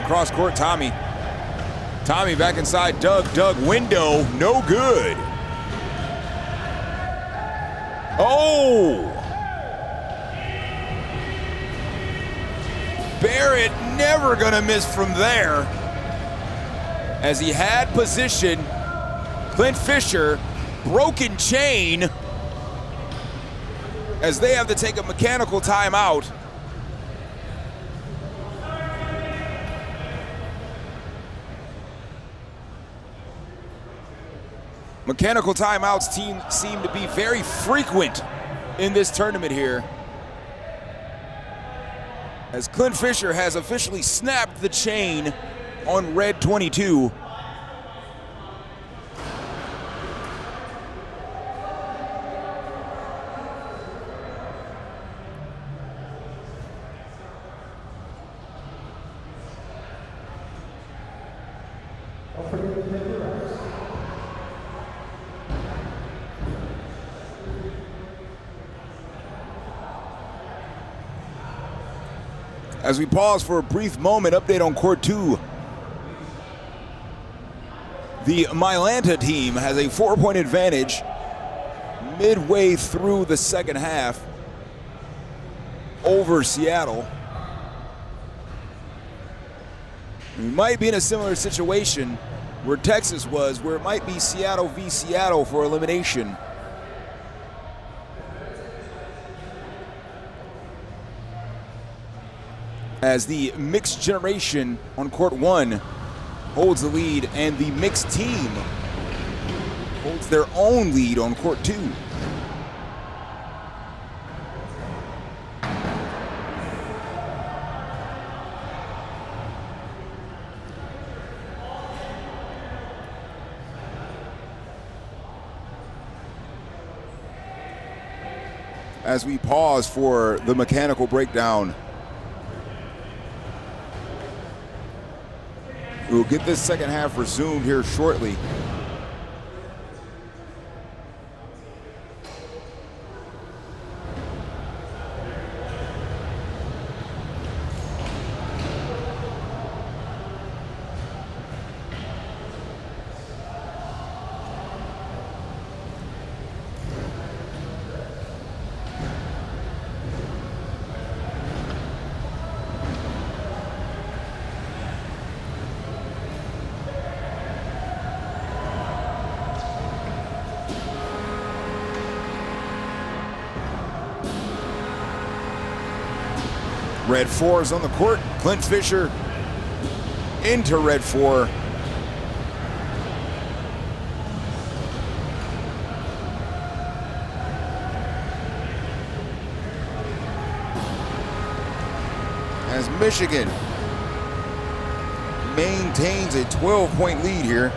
across court. Tommy back inside. Doug, window, no good. Oh! Barrett never gonna miss from there. As he had position, Clint Fisher, broken chain, as they have to take a mechanical timeout. Mechanical timeouts seem to be very frequent in this tournament here, as Clint Fisher has officially snapped the chain on red 22. As we pause for a brief moment, update on court 2. The Mylanta team has a 4-point advantage midway through the second half over Seattle. We might be in a similar situation where Texas was, where it might be Seattle v. Seattle for elimination. As the mixed generation on court 1 holds the lead, and the mixed team holds their own lead on court 2. As we pause for the mechanical breakdown, we'll get this second half resumed here shortly. Red 4 is on the court. Clint Fisher into red 4. As Michigan maintains a 12-point lead here.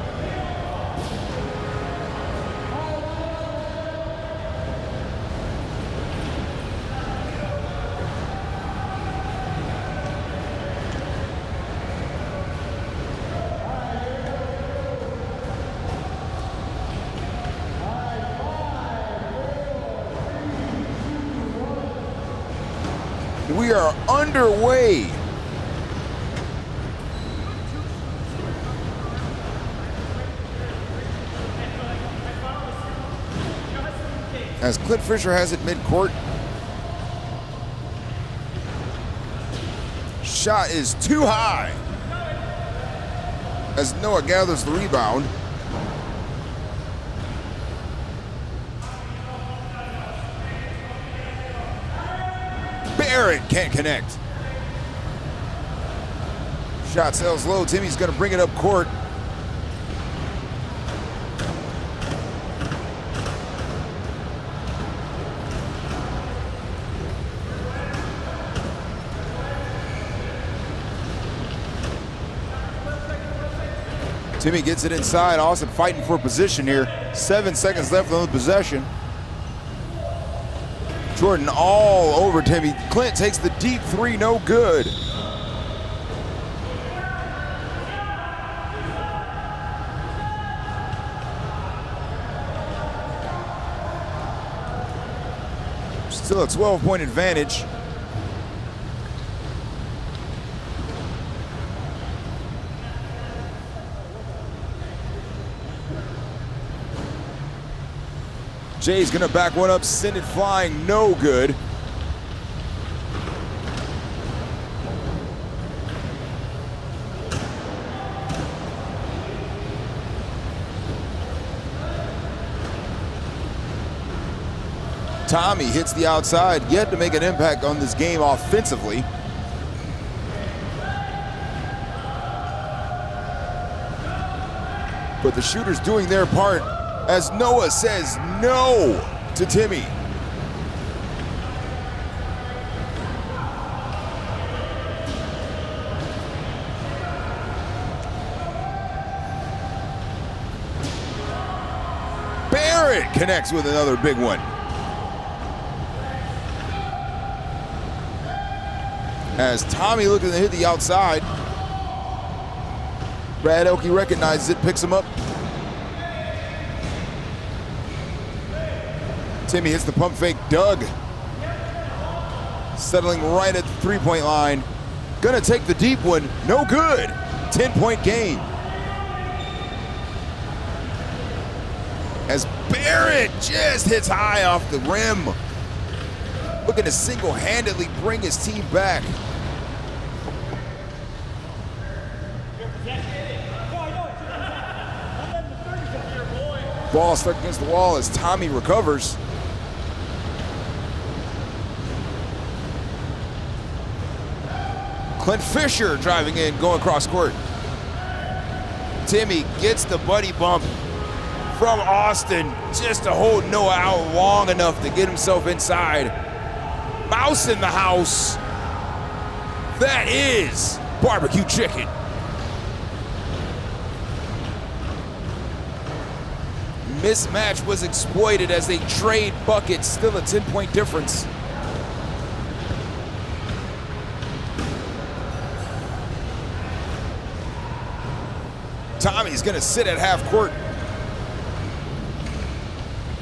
We are underway. As Clint Fisher has it mid-court. Shot is too high. As Noah gathers the rebound. Barrett can't connect. Shot sails low. Timmy's going to bring it up court. Timmy gets it inside. Austin fighting for position here. 7 seconds left on the possession. Jordan all over Timmy. Clint takes the deep 3, no good. Still a 12-point advantage. Jay's gonna back one up, send it flying, no good. Tommy hits the outside, yet to make an impact on this game offensively. But the shooters doing their part as Noah says no to Timmy. Barrett connects with another big one. As Tommy looking to hit the outside, Brad Elke recognizes it, picks him up. Timmy hits the pump fake. Doug settling right at the three-point line. Gonna take the deep one, no good. 10-point game. As Barrett just hits high off the rim. Looking to single-handedly bring his team back. Ball stuck against the wall as Tommy recovers. Clint Fisher driving in, going cross court. Timmy gets the buddy bump from Austin just to hold Noah out long enough to get himself inside. Mouse in the house. That is barbecue chicken. Mismatch was exploited as they trade buckets, still a 10-point difference. Tommy's gonna sit at half court.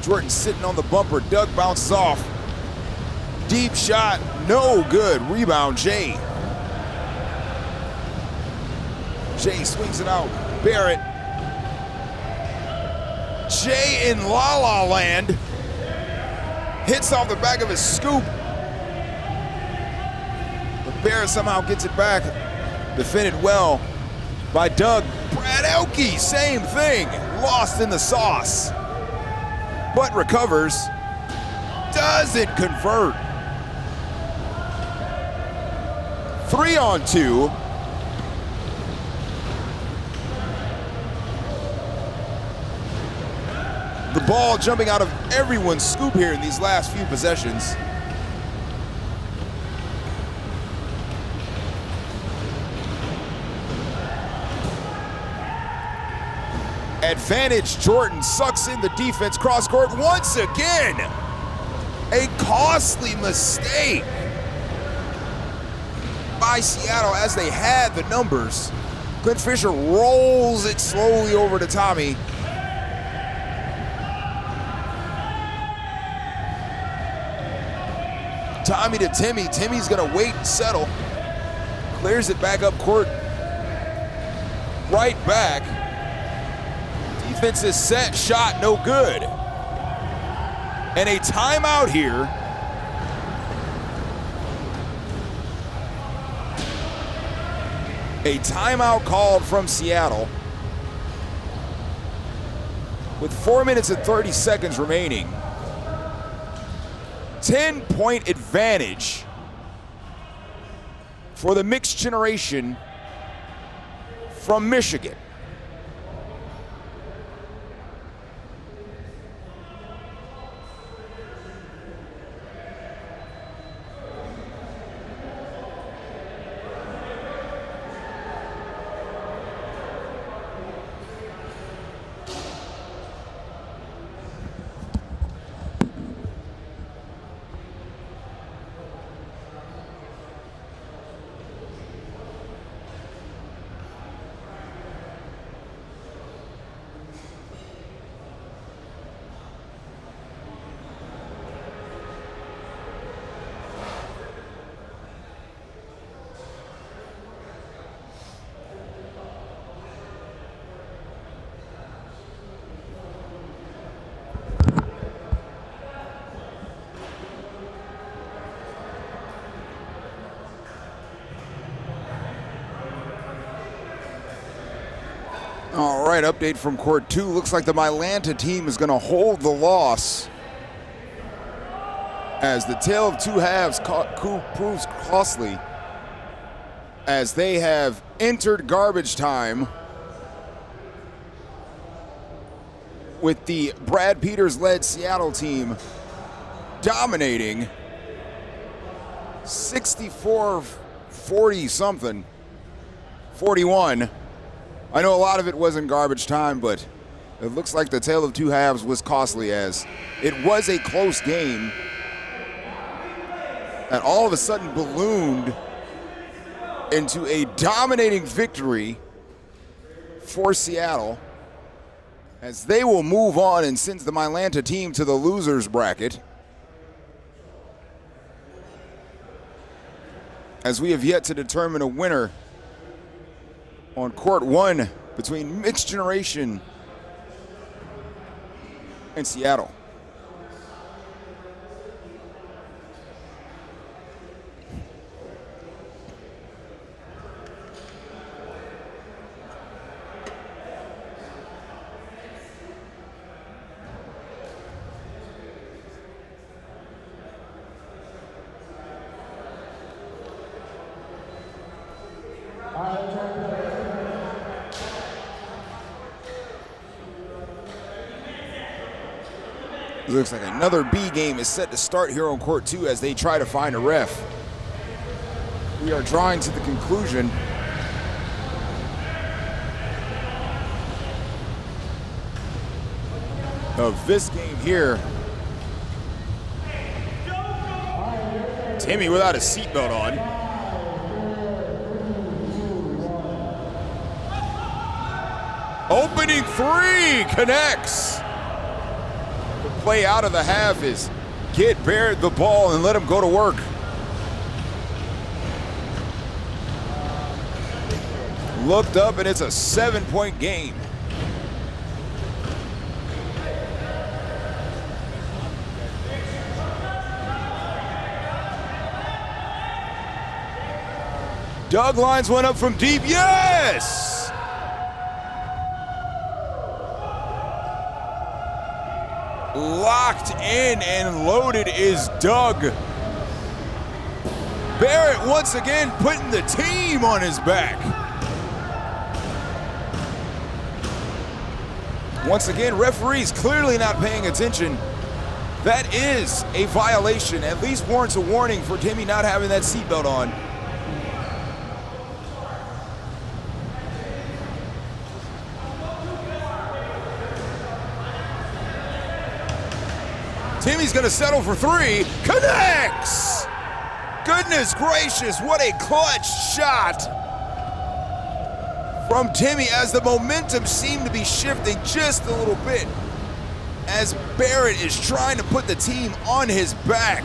Jordan sitting on the bumper, Doug bounces off. Deep shot, no good. Rebound, Jay. Jay swings it out. Barrett. Jay in La La Land. Hits off the back of his scoop. But Barrett somehow gets it back. Defended well by Doug. Brad Elke, same thing. Lost in the sauce. But recovers. Doesn't convert. 3-on-2. The ball jumping out of everyone's scoop here in these last few possessions. Advantage, Jordan sucks in the defense, cross court once again. A costly mistake by Seattle as they had the numbers. Clint Fisher rolls it slowly over to Tommy. Tommy to Timmy. Timmy's gonna wait and settle. Clears it back up court. Right back. Defense is set, shot no good. And a timeout here. A timeout called from Seattle. With 4 minutes and 30 seconds remaining. 10-point advantage for the mixed generation from Michigan. All right, update from court 2. Looks like the Mylanta team is going to hold the loss as the tale of two halves proves costly as they have entered garbage time with the Brad Peters-led Seattle team dominating 64-40 something, 41. I know a lot of it was in garbage time, but it looks like the tale of two halves was costly as it was a close game that all of a sudden ballooned into a dominating victory for Seattle as they will move on and sends the Mylanta team to the losers bracket. As we have yet to determine a winner on court 1 between Mixed Generation and Seattle. It looks like another B game is set to start here on court 2 as they try to find a ref. We are drawing to the conclusion of this game here. Timmy without a seatbelt on. Opening three connects. The play out of the half is get Barrett the ball and let him go to work. Looked up and it's a 7-point game. Doug lines one up from deep, yes! Locked in and loaded is Doug. Barrett once again putting the team on his back. Once again, referees clearly not paying attention. That is a violation, at least warrants a warning for Timmy not having that seatbelt on. Timmy's gonna settle for three, connects! Goodness gracious, what a clutch shot from Timmy as the momentum seemed to be shifting just a little bit as Barrett is trying to put the team on his back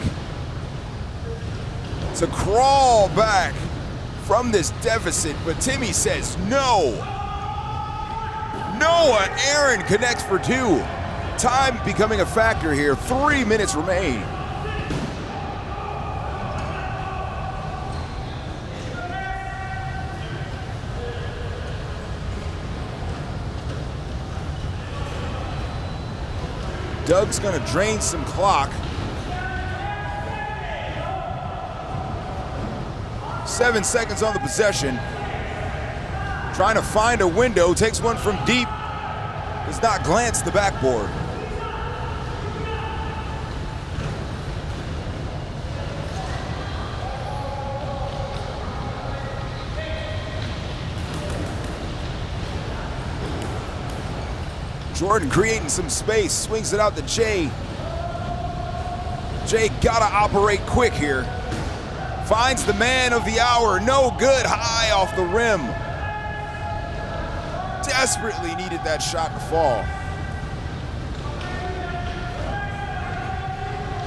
to crawl back from this deficit, but Timmy says no. Noah Aaron connects for two. Time becoming a factor here, 3 minutes remain. Doug's gonna drain some clock. 7 seconds on the possession. Trying to find a window, takes one from deep. Does not glance the backboard. Jordan creating some space, swings it out to Jay. Jay gotta operate quick here. Finds the man of the hour, no good, high off the rim. Desperately needed that shot to fall.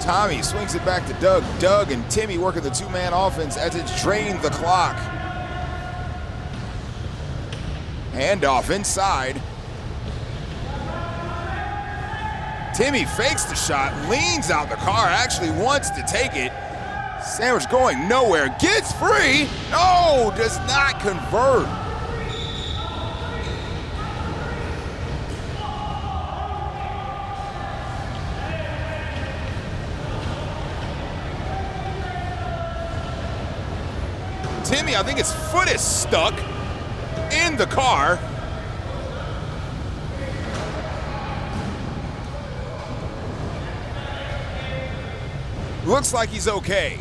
Tommy swings it back to Doug. Doug and Timmy working the two-man offense as it's drained the clock. Handoff inside. Timmy fakes the shot, leans out the car, actually wants to take it. Sandwich going nowhere, gets free. No, does not convert. Timmy, I think his foot is stuck in the car. Looks like he's okay.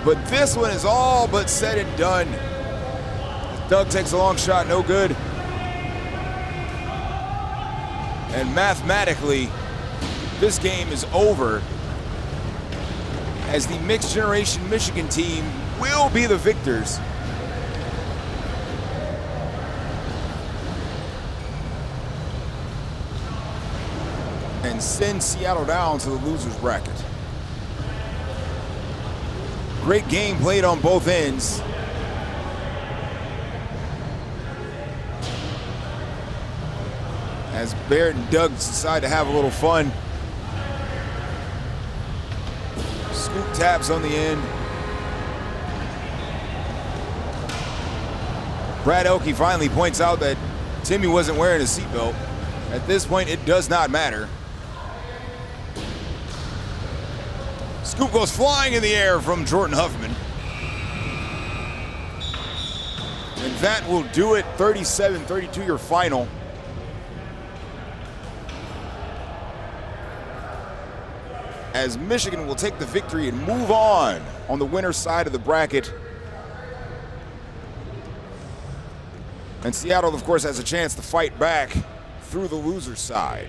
But this one is all but said and done. Doug takes a long shot, no good. And mathematically, this game is over, as the Mixed Generation Michigan team will be the victors. And send Seattle down to the losers bracket. Great game played on both ends. As Barrett and Doug decide to have a little fun. Scoop taps on the end. Brad Elke finally points out that Timmy wasn't wearing a seatbelt. At this point, it does not matter. Scoop goes flying in the air from Jordan Huffman. And that will do it. 37-32 your final. As Michigan will take the victory and move on the winner's side of the bracket. And Seattle, of course, has a chance to fight back through the loser's side.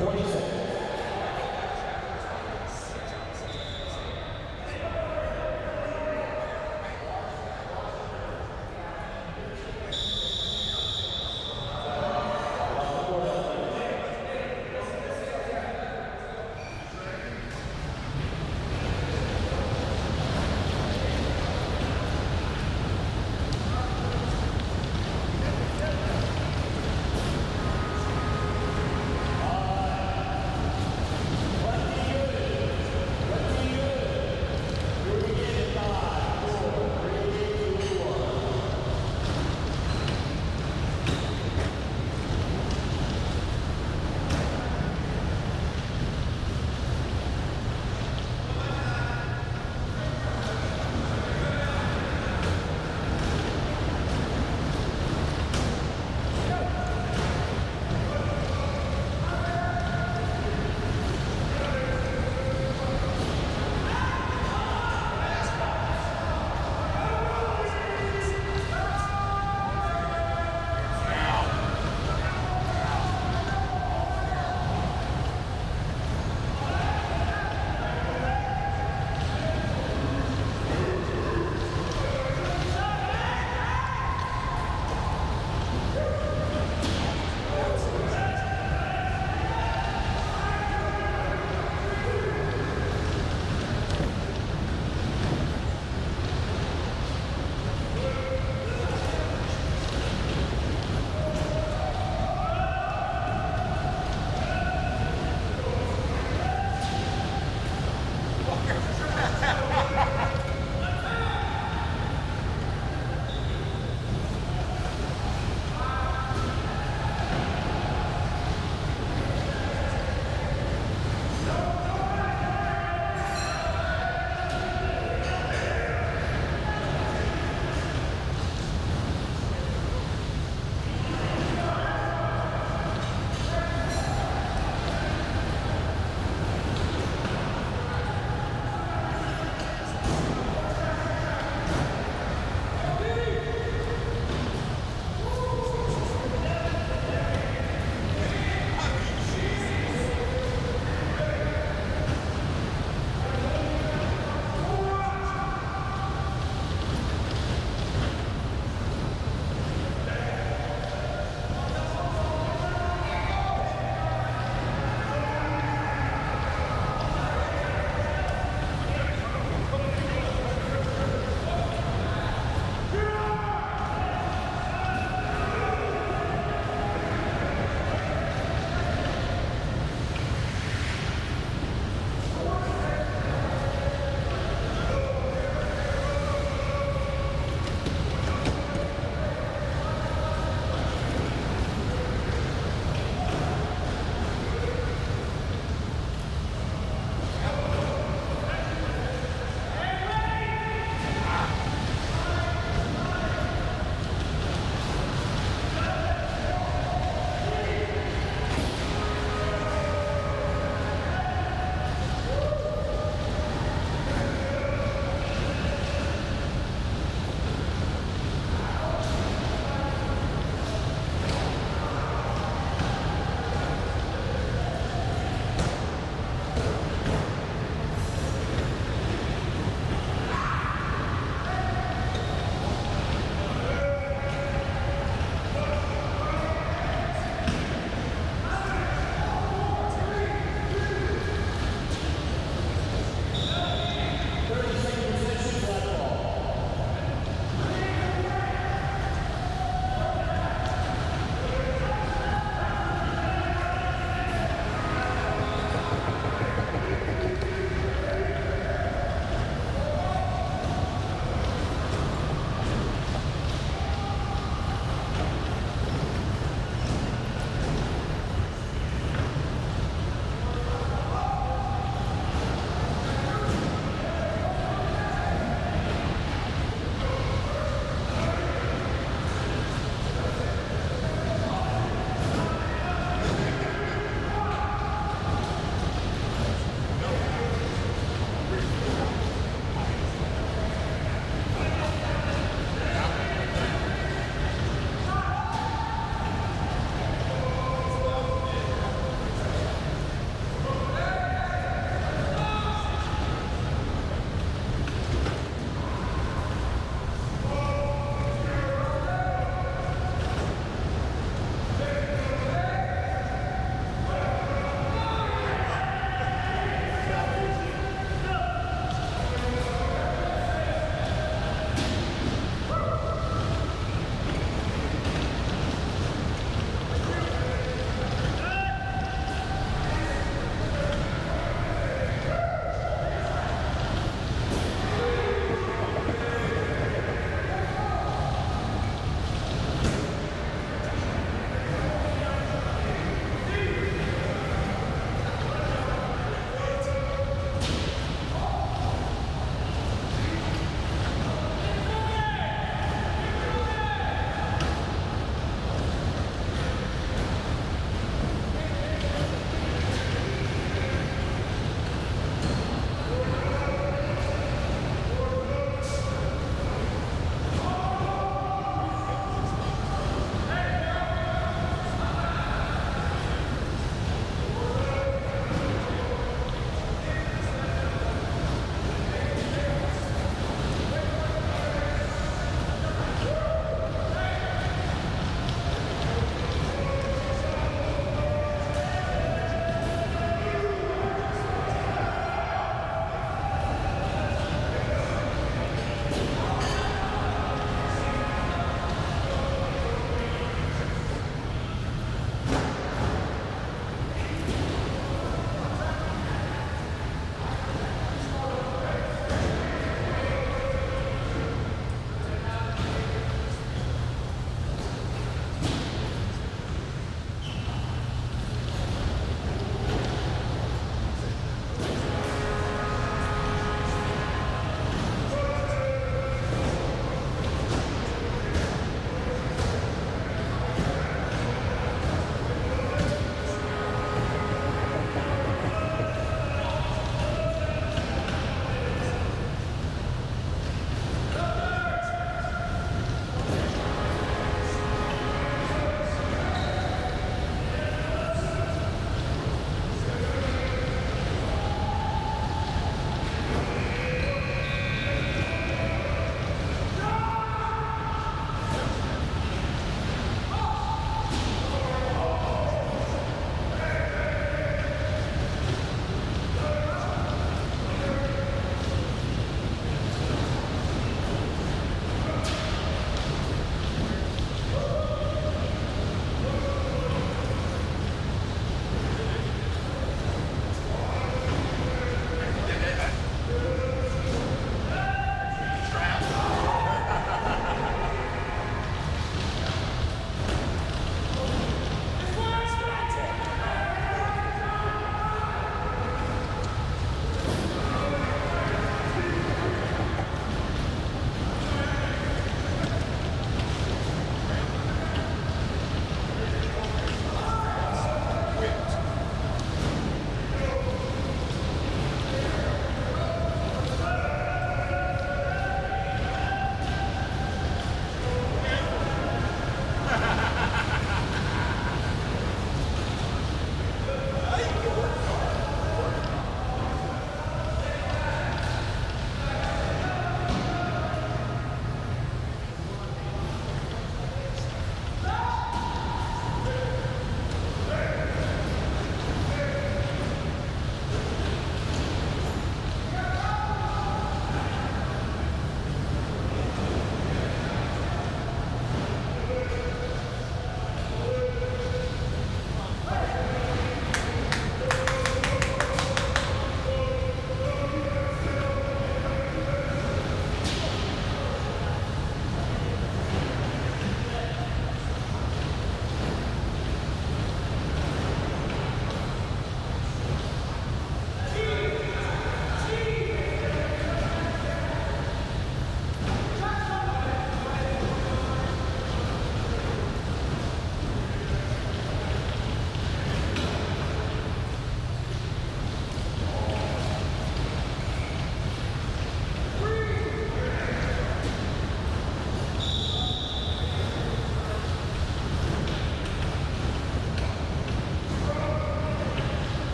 20 seconds.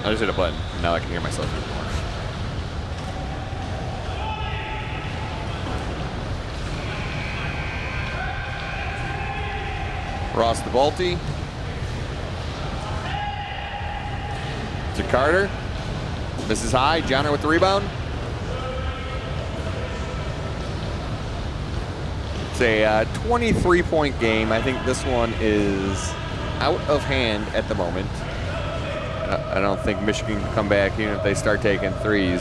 I just hit a button. Now I can hear myself even more. Ross to Balti. To Carter. Misses high. Johnner with the rebound. It's a 23-point game. I think this one is out of hand at the moment. I don't think Michigan can come back even if they start taking threes.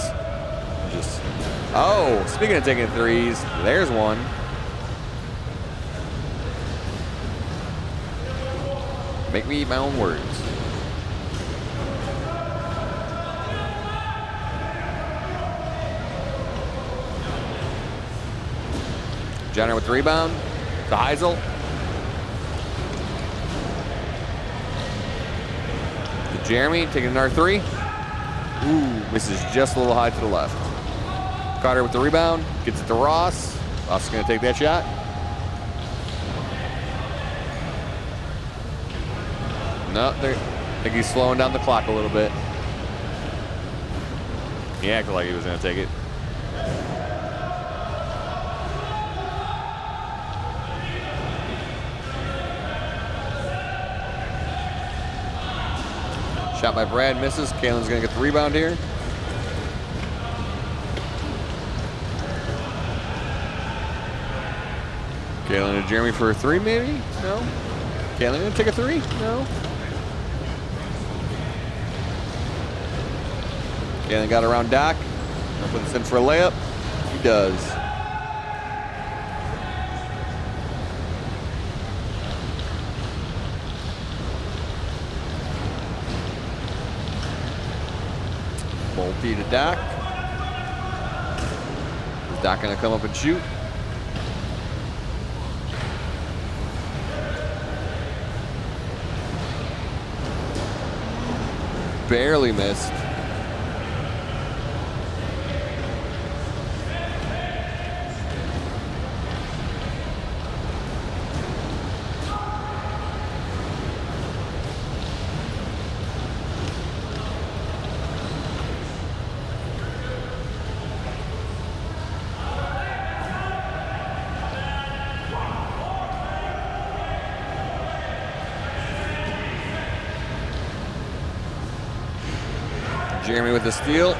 Oh, speaking of taking threes, there's one. Make me eat my own words. Jenner with the rebound. To Heisel. To Jeremy, taking another three. Ooh, misses just a little high to the left. Carter with the rebound. Gets it to Ross. Ross is going to take that shot. No, I think he's slowing down the clock a little bit. He acted like he was going to take it. Shot by Brad, misses. Kalen's going to get the rebound here. Kalen and Jeremy for a three, maybe? No. Kalen going to take a three? No. Kalen got around Doc. Put this in for a layup. He does. Bolte to Doc. Is Doc going to come up and shoot? Barely missed. Jeremy with the steal.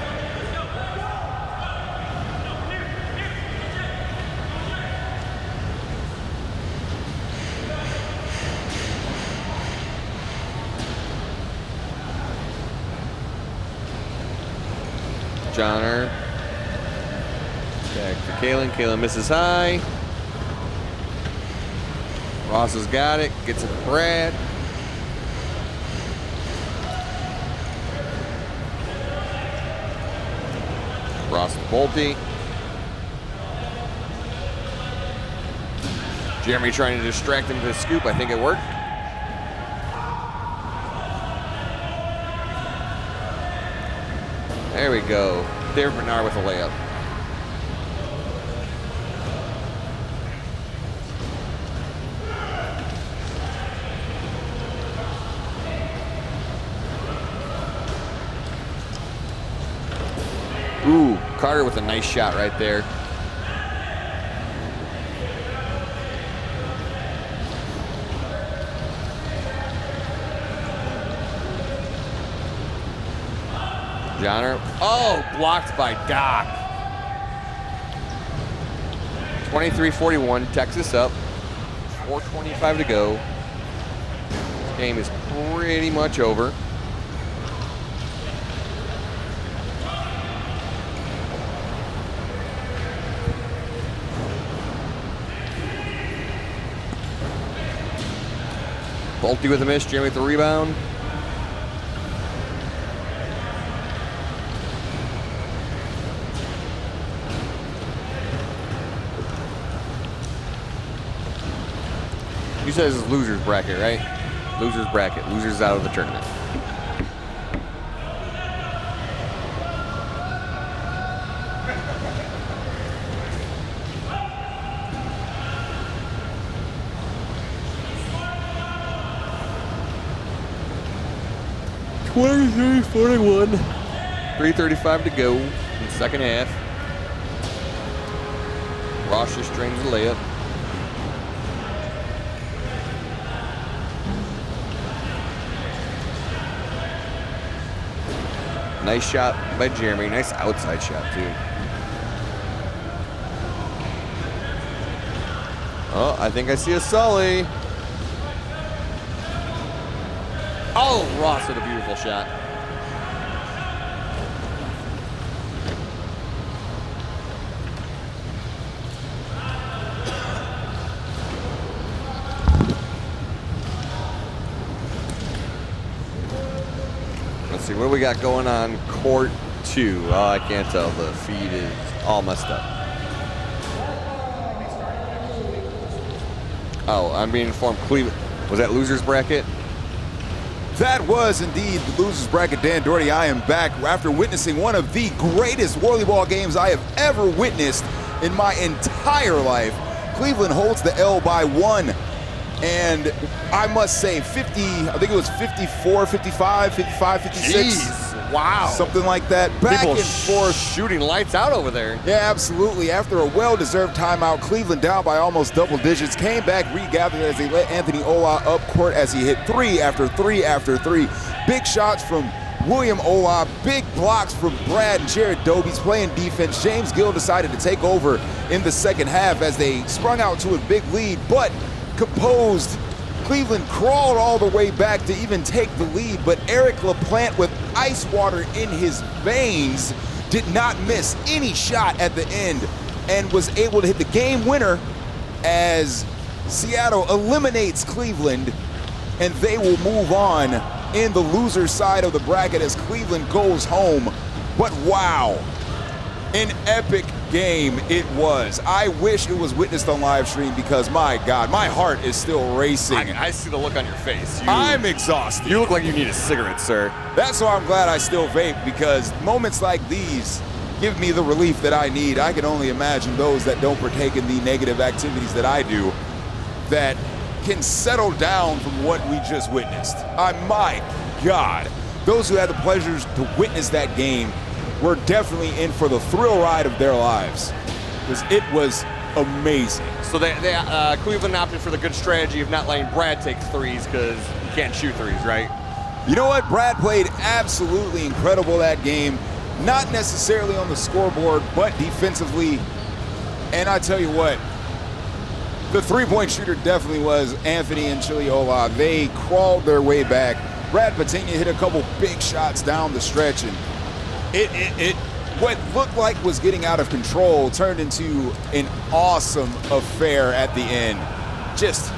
Johnner. Back to Kalen. Kalen misses high. Ross has got it. Gets it to Brad. Ross to Bolte. Jeremy trying to distract him to the scoop. I think it worked. There we go. David Bernard with a layup. Ooh, Carter with a nice shot right there. Johnner. Oh, blocked by Doc. 23-41, Texas up. 4:25 to go. This game is pretty much over. Bolte with a miss, Jeremy with the rebound. You said this is loser's bracket, right? Loser's bracket. Loser's out of the tournament. 23-41. 3:35 to go in the second half. Ross just drains the layup. Nice shot by Jeremy. Nice outside shot, too. Oh, I think I see a Sully. Oh, Ross with a beautiful shot. Let's see, what do we got going on court 2? Oh, I can't tell. The feed is all messed up. Oh, I'm being informed Cleveland. Was that loser's bracket? That was indeed the loser's bracket. Dan Doherty, I am back after witnessing one of the greatest WhirlyBall games I have ever witnessed in my entire life. Cleveland holds the L by 1. And I must say, I think it was 54, 55, 55, 56. Jeez, wow. Something like that. Back People and forth. shooting lights out over there. Yeah, absolutely. After a well-deserved timeout, Cleveland down by almost double digits, came back, regathered as they let Anthony Ola up court as he hit 3 after 3 after 3. Big shots from William Ola, big blocks from Brad and Jared Doby's playing defense. James Gill decided to take over in the second half as they sprung out to a big lead, but composed. Cleveland crawled all the way back to even take the lead, but Eric LaPlante with ice water in his veins did not miss any shot at the end and was able to hit the game winner as Seattle eliminates Cleveland, and they will move on in the loser side of the bracket as Cleveland goes home. But wow, an epic game it was. I wish it was witnessed on live stream because my God, my heart is still racing. I see the look on your face. I'm exhausted. You look like you need a cigarette, sir. That's why I'm glad I still vape, because moments like these give me the relief that I need. I can only imagine those that don't partake in the negative activities that I do that can settle down from what we just witnessed. My God, those who had the pleasures to witness that game were definitely in for the thrill ride of their lives, because it was amazing. So Cleveland opted for the good strategy of not letting Brad take threes because he can't shoot threes, right? You know what? Brad played absolutely incredible that game. Not necessarily on the scoreboard, but defensively. And I tell you what, the three-point shooter definitely was Anthony and Chiliola. They crawled their way back. Brad Patino hit a couple big shots down the stretch, and what looked like was getting out of control turned into an awesome affair at the end. Just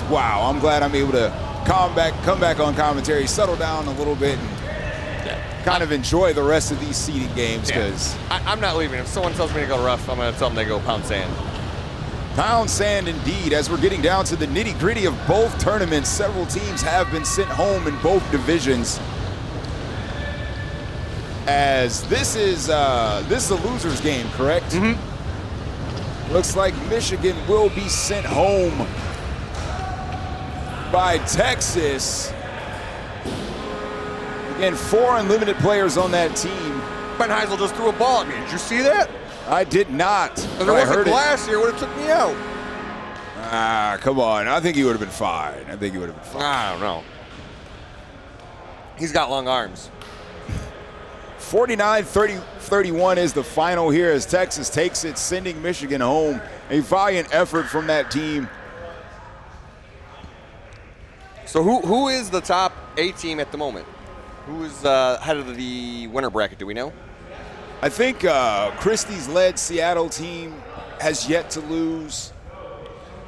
wow. I'm glad I'm able to come back on commentary, settle down a little bit, and kind of enjoy the rest of these seeding games, because I'm not leaving. If someone tells me to go rough, I'm going to tell them they go pound sand. Pound sand indeed. As we're getting down to the nitty-gritty of both tournaments, several teams have been sent home in both divisions. As this is a loser's game, correct? Mm-hmm. Looks like Michigan will be sent home by Texas. Again, 4 unlimited players on that team. Ben Heisel just threw a ball at me. Did you see that? I did not. If there wasn't glass here, would have took me out. Come on. I think he would have been fine. I don't know. He's got long arms. 49-31 is the final here as Texas takes it, sending Michigan home. A valiant effort from that team. So who is the top 8 team at the moment? Who is head of the winner bracket? Do we know? I think Christie's led Seattle team has yet to lose.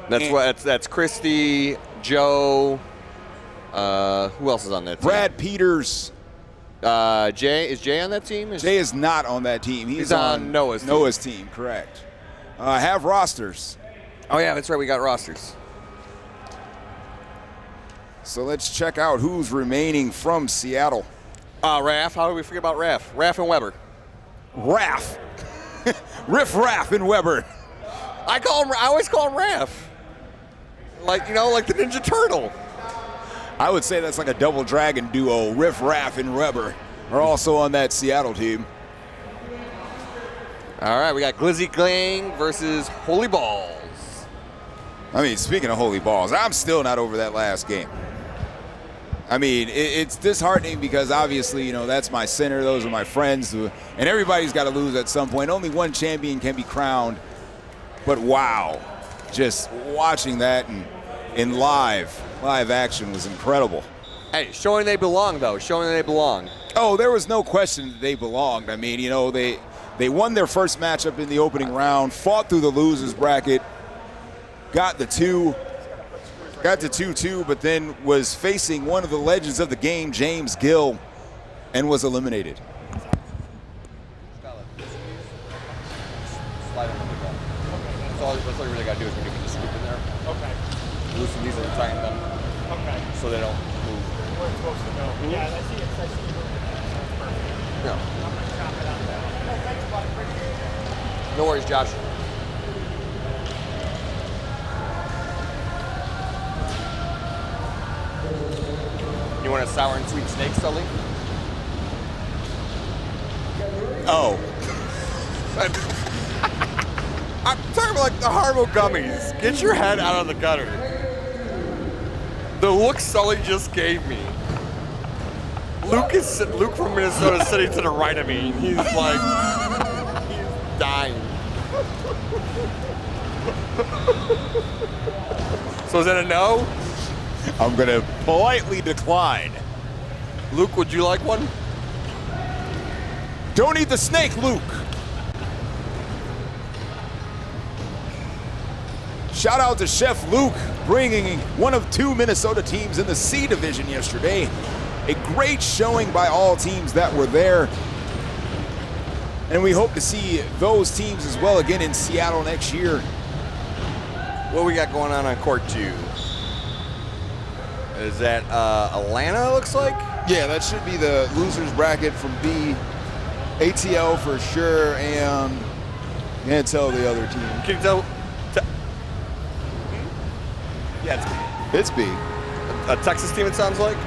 That's Christie, Joe. Who else is on that team? Brad Peters. Jay, is Jay on that team? Jay is not on that team. He's on Noah's team, correct. Have rosters. Oh, yeah, that's right. We got rosters. So let's check out who's remaining from Seattle. Raff. How do we forget about Raff? Raff and Weber. Raff. Riff Raff and Weber. I always call him Raff. Like the Ninja Turtle. I would say that's like a double dragon duo. Riff Raff and Rubber are also on that Seattle team. All right, we got Glizzy Gang versus Holy Balls. I mean, speaking of Holy Balls, I'm still not over that last game. I mean, it's disheartening because obviously, you know, that's my center. Those are my friends. And everybody's got to lose at some point. Only one champion can be crowned. But wow, just watching that in live action was incredible. Hey, showing they belong, though. Showing they belong. Oh, there was no question that they belonged. I mean, you know, they won their first matchup in the opening round, fought through the losers bracket, got to 2-2, but then was facing one of the legends of the game, James Gill, and was eliminated. That's all you really got to do is when you put the scoop in there. Okay. Loosen these and tighten them. Okay. So they don't move. Where it's supposed to go. Yeah, I see it. I see it. Sounds perfect. Yeah. I'm going to chop it out now. Oh, thanks, buddy. Appreciate it. No worries, Josh. You want a sour and sweet steak, Sully? Oh. I'm talking about like the Harbo gummies. Get your head out of the gutter. The look Sully just gave me. Luke from Minnesota sitting to the right of me. He's like, he's dying. So is that a no? I'm going to politely decline. Luke, would you like one? Don't eat the snake, Luke. Shout out to Chef Luke, bringing one of 2 Minnesota teams in the C division yesterday. A great showing by all teams that were there. And we hope to see those teams as well again in Seattle next year. What we got going on court 2? Is that Atlanta, looks like? Yeah, that should be the losers bracket from B. ATL for sure, and can't tell the other team. Can you tell? Yeah, It's B. a Texas team, it sounds like.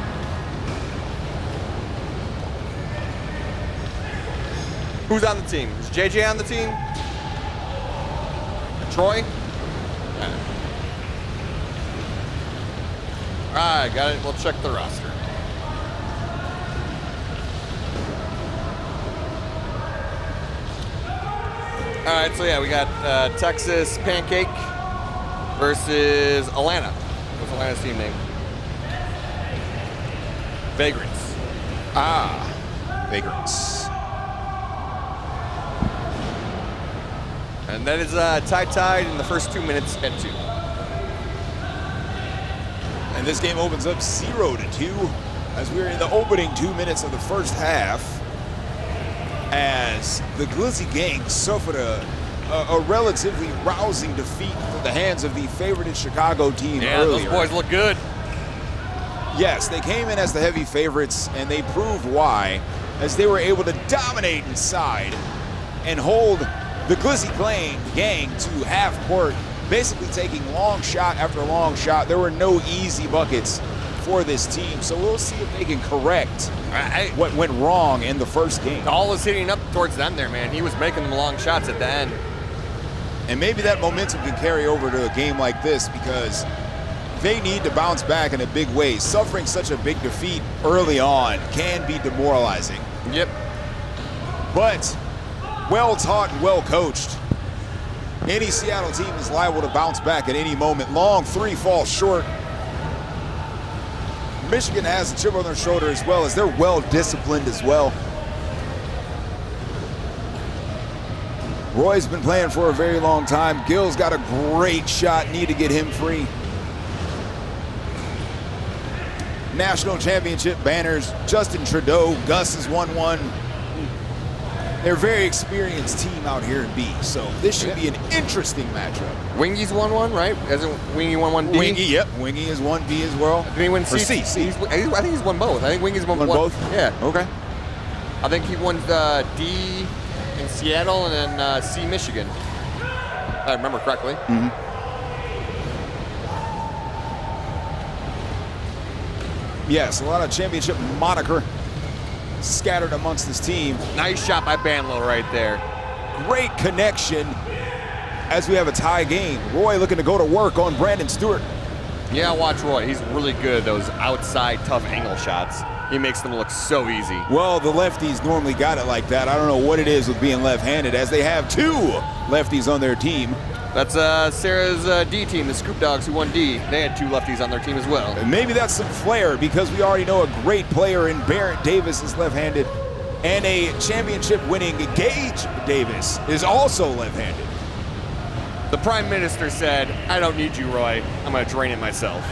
Who's on the team? Is JJ on the team? Troy? All right, got it. We'll check the roster. All right, so yeah, we got Texas Pancake versus Atlanta. What's Atlanta's team name? Vagrants. Vagrants. And that is tied in the first 2 minutes at 2. And this game opens up 0-2 as we're in the opening 2 minutes of the first half. As the Glizzy Gang suffered a relatively rousing defeat at the hands of the favorited Chicago team earlier. Those boys look good. Yes, they came in as the heavy favorites, and they proved why, as they were able to dominate inside and hold the Glizzy Gang to half court, basically taking long shot after long shot. There were no easy buckets for this team, so we'll see if they can correct what went wrong in the first game. All was hitting up towards the end there, man. He was making them long shots at the end. And maybe that momentum can carry over to a game like this because they need to bounce back in a big way. Suffering such a big defeat early on can be demoralizing. Yep. But well taught and well coached. Any Seattle team is liable to bounce back at any moment. Long three falls short. Michigan has a chip on their shoulder as well, as they're well disciplined as well. Roy's been playing for a very long time. Gill's got a great shot, need to get him free. National championship banners, Justin Trudeau, Gus has won one. They're a very experienced team out here in B, so this should be an interesting matchup. Wingy's won one, right? Hasn't Wingy won one D? Wingy, yep. Wingy has won B as well. Did he win C? Or C. C. I think he's won both. I think Wingy's won both? Yeah. Okay. I think he won D in Seattle and then C Michigan, if I remember correctly. Mm-hmm. Yes, a lot of championship moniker scattered amongst this team. Nice shot by Banlow right there. Great connection as we have a tie game. Roy looking to go to work on Brandon Stewart. Yeah, watch Roy. He's really good at those outside tough angle shots. He makes them look so easy. Well, the lefties normally got it like that. I don't know what it is with being left-handed, as they have 2 lefties on their team. That's Sarah's D team, the Scoop Dogs, who won D. They had 2 lefties on their team as well. And maybe that's some flair, because we already know a great player in Barrett Davis is left-handed, and a championship-winning Gage Davis is also left-handed. The Prime Minister said, I don't need you, Roy. I'm going to drain it myself.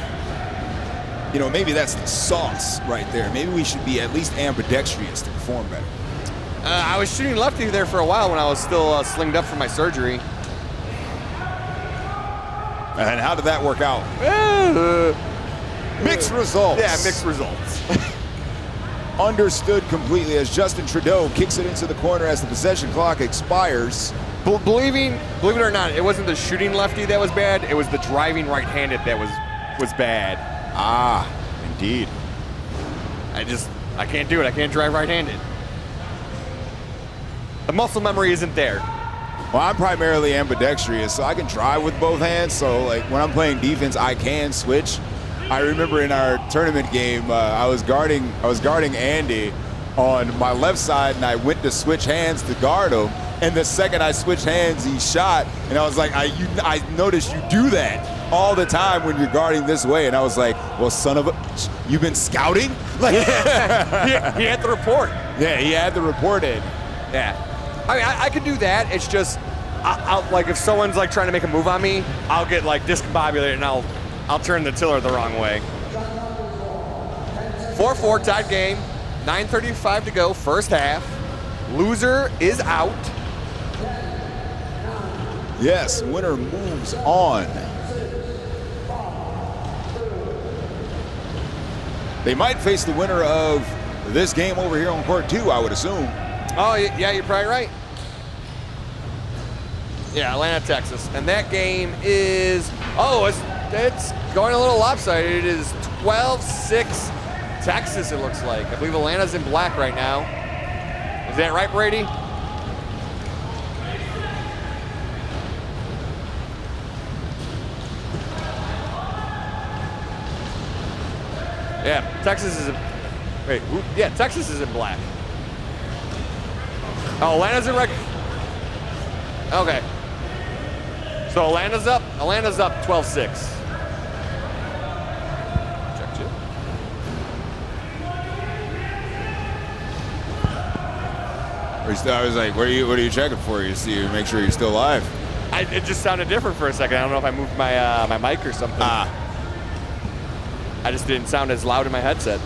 You know, maybe that's the sauce right there. Maybe we should be at least ambidextrous to perform better. I was shooting lefty there for a while when I was still slinged up from my surgery. And how did that work out? Mixed results. Yeah, mixed results. Understood completely as Justin Trudeau kicks it into the corner as the possession clock expires. Believe it or not, it wasn't the shooting lefty that was bad. It was the driving right-handed that was bad. Ah, indeed. I can't do it. I can't drive right-handed. The muscle memory isn't there. Well, I'm primarily ambidextrous, so I can drive with both hands. So, like, when I'm playing defense, I can switch. I remember in our tournament game, I was guarding Andy on my left side, and I went to switch hands to guard him. And the second I switched hands, he shot. And I was like, I noticed you do that all the time when you're guarding this way. And I was like, well, son of a, you've been scouting? Like, he had the report. Yeah, he had the report in. Yeah. I mean, I could do that. It's just, I'll like, if someone's like trying to make a move on me, I'll get like discombobulated and I'll turn the tiller the wrong way. 4-4 tied game. 9:35 to go, first half. Loser is out. Yes, winner moves on. They might face the winner of this game over here on court 2, I would assume. Oh, yeah, you're probably right. Yeah, Atlanta, Texas. And that game is, it's going a little lopsided. It is 12-6 Texas, it looks like. I believe Atlanta's in black right now. Is that right, Brady? Yeah, Texas is in, Texas is in black. Oh, Atlanta's in red. Okay. So Atlanta's up 12-6. Check 2. I was like, what are you checking for? You see, make sure you're still alive. It just sounded different for a second. I don't know if I moved my my mic or something. I just didn't sound as loud in my headset.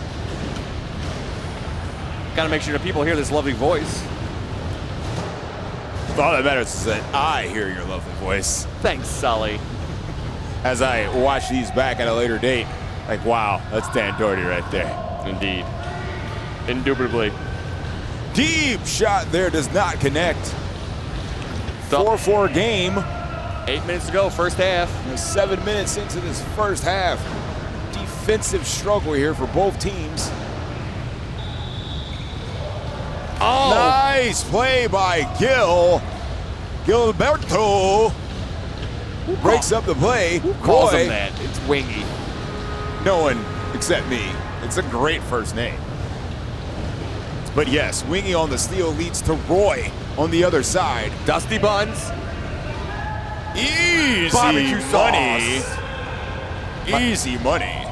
Gotta make sure that people hear this lovely voice. All that matters is that I hear your lovely voice. Thanks, Sully. As I watch these back at a later date, like, wow, that's Dan Doherty right there. Indeed. Indubitably. Deep shot there, does not connect. 4-4 game. 8 minutes to go, first half. 7 minutes into this first half. Defensive struggle here for both teams. Oh! Nice play by Gilberto. Breaks up the play. Who calls him that? It's Wingy. No one except me. It's a great first name. But yes, Wingy on the steal leads to Roy on the other side. Dusty Buns. Easy Barbecue money. sauce. Easy money.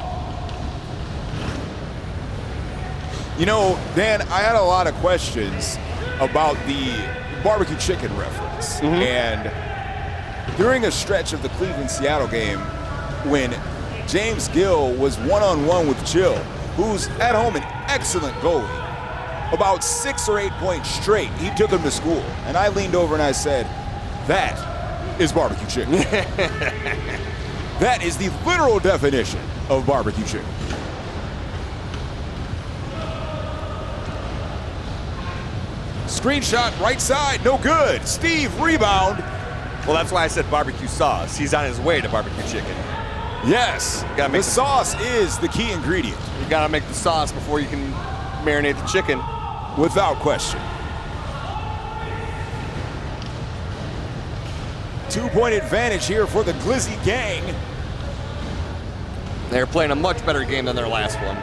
You know, Dan, I had a lot of questions about the barbecue chicken reference. Mm-hmm. And during a stretch of the Cleveland-Seattle game, when James Gill was one-on-one with Chill, who's at home an excellent goalie, about 6 or 8 points straight, he took him to school. And I leaned over and I said, that is barbecue chicken. That is the literal definition of barbecue chicken. Screenshot right side, no good. Steve, rebound. Well, that's why I said barbecue sauce. He's on his way to barbecue chicken. Yes, Gotta make the sauce is the key ingredient. You gotta make the sauce before you can marinate the chicken. Without question. 2-point advantage here for the Glizzy gang. They're playing a much better game than their last one.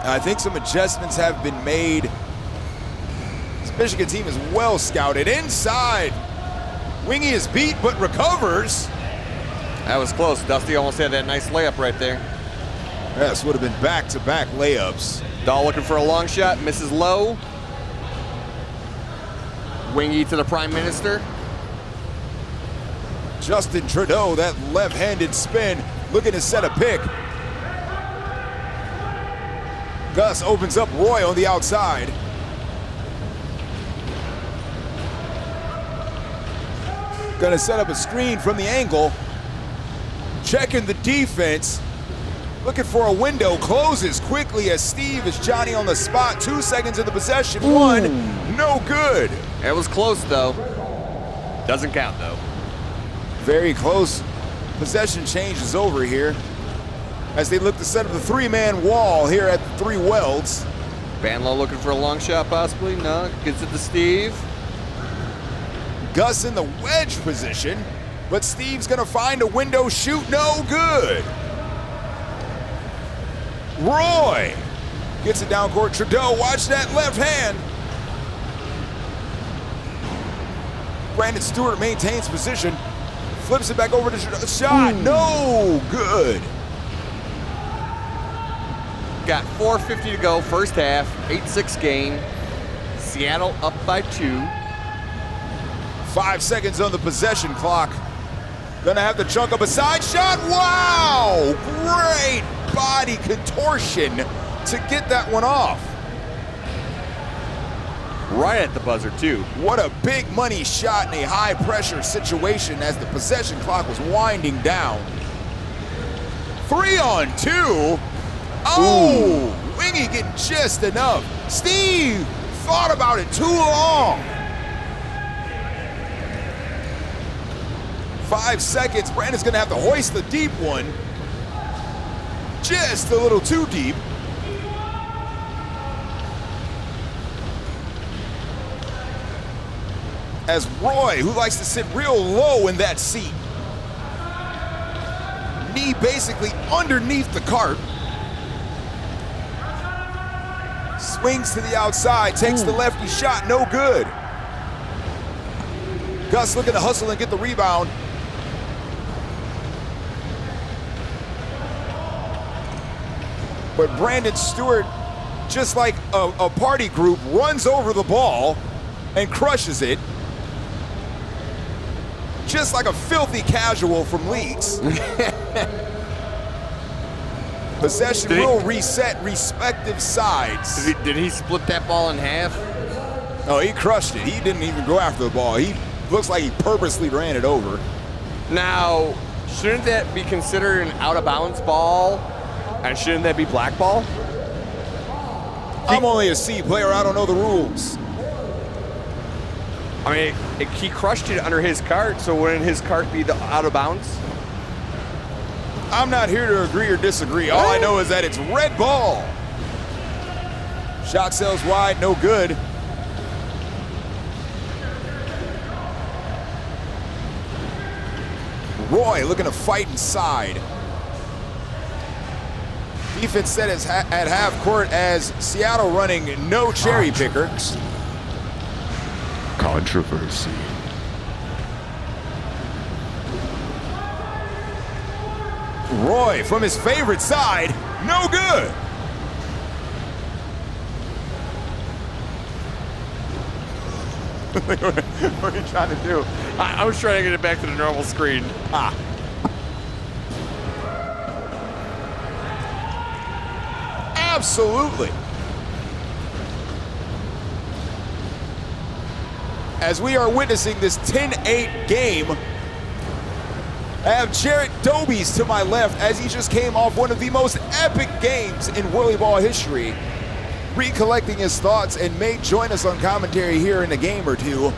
I think some adjustments have been made. This Michigan team is well scouted. Inside, Wingy is beat but recovers. That was close. Dusty almost had that nice layup right there. Yes, would have been back-to-back layups. Dahl looking for a long shot, misses low. Wingy to the Prime Minister. Justin Trudeau, that left-handed spin, looking to set a pick. Gus opens up Roy on the outside. Gonna set up a screen from the angle. Checking the defense. Looking for a window, closes quickly as Steve is Johnny on the spot. 2 seconds of the possession, one, no good. It was close though. Doesn't count though. Very close. Possession change is over here as they look to set up the 3-man wall here at the 3 welds. Banlow looking for a long shot possibly. No, gets it to Steve. Gus in the wedge position, but Steve's gonna find a window, shoot, no good. Roy gets it down court. Trudeau, watch that left hand. Brandon Stewart maintains position, flips it back over to Trudeau. Shot, no good. Got 4:50 to go, first half, 8-6 game. Seattle up by 2. 5 seconds on the possession clock. Gonna have to chunk up a side shot. Wow! Great body contortion to get that one off. Right at the buzzer too. What a big money shot in a high pressure situation as the possession clock was winding down. 3 on 2. Oh, Wingy getting just enough. Steve thought about it too long. 5 seconds, Brandon's gonna have to hoist the deep one. Just a little too deep. As Roy, who likes to sit real low in that seat. Knee basically underneath the cart. Swings to the outside, takes the lefty shot, no good. Gus looking to hustle and get the rebound. But Brandon Stewart, just like a party group, runs over the ball and crushes it. Just like a filthy casual from Leaks. Possession will reset respective sides. Did he split that ball in half? No, he crushed it. He didn't even go after the ball. He looks like he purposely ran it over. Now, shouldn't that be considered an out-of-bounds ball? And shouldn't that be black ball? I'm only a C player. I don't know the rules. I mean, he crushed it under his cart, so wouldn't his cart be the out of bounds? I'm not here to agree or disagree. All I know is that it's red ball. Shot sails wide, no good. Roy looking to fight inside. Defense set at half court as Seattle running no cherry picker. Controversy. Roy from his favorite side, no good. What are you trying to do? I was trying to get it back to the normal screen. Absolutely. As we are witnessing this 10-8 game, I have Jarrett Dobies to my left as he just came off one of the most epic games in WhirlyBall history, recollecting his thoughts and may join us on commentary here in a game or two.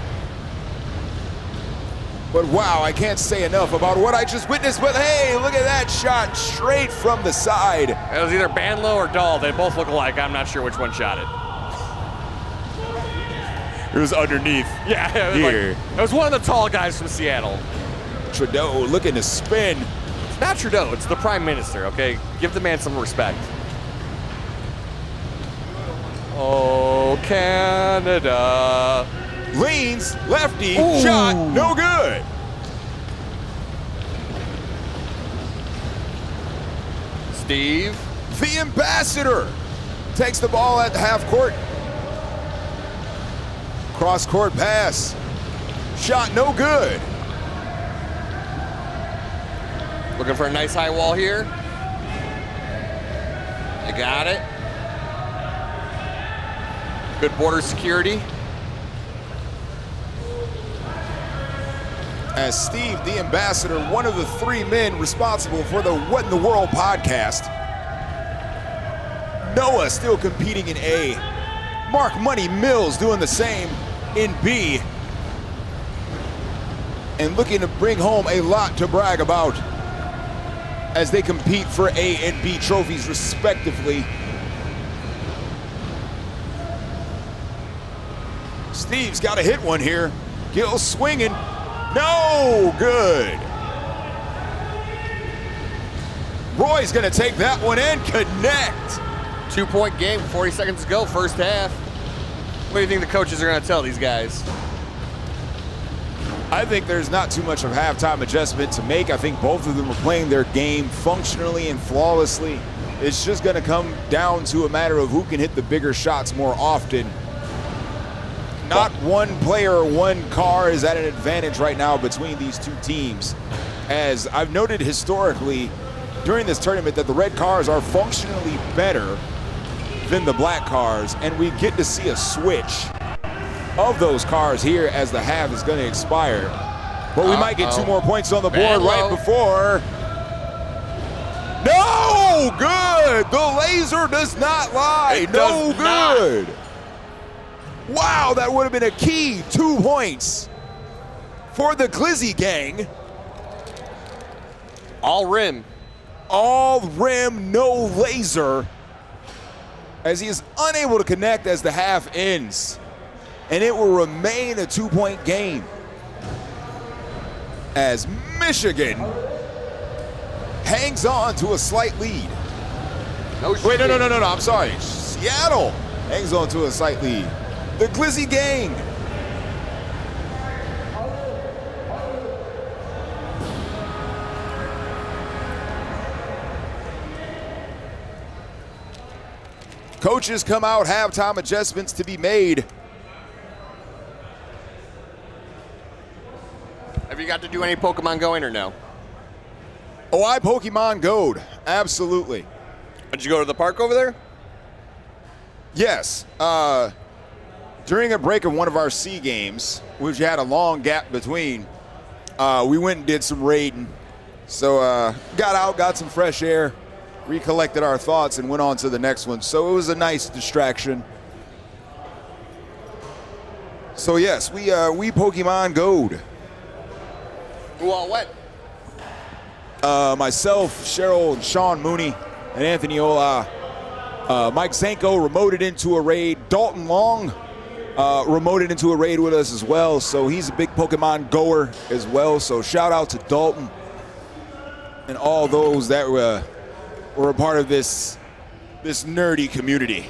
But wow, I can't say enough about what I just witnessed, but hey, look at that shot straight from the side. It was either Banlow or Dahl. They both look alike. I'm not sure which one shot it. It was underneath. Yeah, it was, it was one of the tall guys from Seattle. Trudeau looking to spin. It's not Trudeau, it's the Prime Minister, okay? Give the man some respect. Oh, Canada. Leans, lefty, Ooh. shot, no good. Steve. The ambassador takes the ball at the half court. Cross court pass. Shot no good. Looking for a nice high wall here. They got it. Good border security. As Steve, the ambassador, one of the 3 men responsible for the What in the World podcast. Noah still competing in A. Mark Money Mills doing the same in B. And looking to bring home a lot to brag about as they compete for A and B trophies respectively. Steve's got to hit one here. Gill swinging. No good. Roy's gonna take that one and connect. 2-point game, 40 seconds to go, first half. What do you think the coaches are gonna tell these guys? I think there's not too much of halftime adjustment to make. I think both of them are playing their game functionally and flawlessly. It's just gonna come down to a matter of who can hit the bigger shots more often. Not one player or one car is at an advantage right now between these two teams. As I've noted historically during this tournament that the red cars are functionally better than the black cars, and we get to see a switch of those cars here as the half is going to expire. But we might get 2 more points on the board right before. No good! The laser does not lie. No good. Wow, that would have been a key 2 points for the Glizzy gang. All rim. All rim, no laser. As he is unable to connect as the half ends. And it will remain a 2-point game. As Michigan hangs on to a slight lead. Wait, no, I'm sorry. Seattle hangs on to a slight lead. The Glizzy gang. Coaches come out, halftime adjustments to be made. Have you got to do any Pokemon going or no? Oh, I Pokemon Go'd, absolutely. Did you go to the park over there? Yes, during a break of one of our C games, which had a long gap between, we went and did some raiding. So got out, got some fresh air, recollected our thoughts, and went on to the next one. So it was a nice distraction. So yes, we Pokemon Go'd. Who all went? Myself, Cheryl, and Sean Mooney, and Anthony Ola. Mike Zanko remoted into a raid. Dalton Long remoted into a raid with us as well, so he's a big Pokemon goer as well. So shout out to Dalton and all those that were a part of this nerdy community.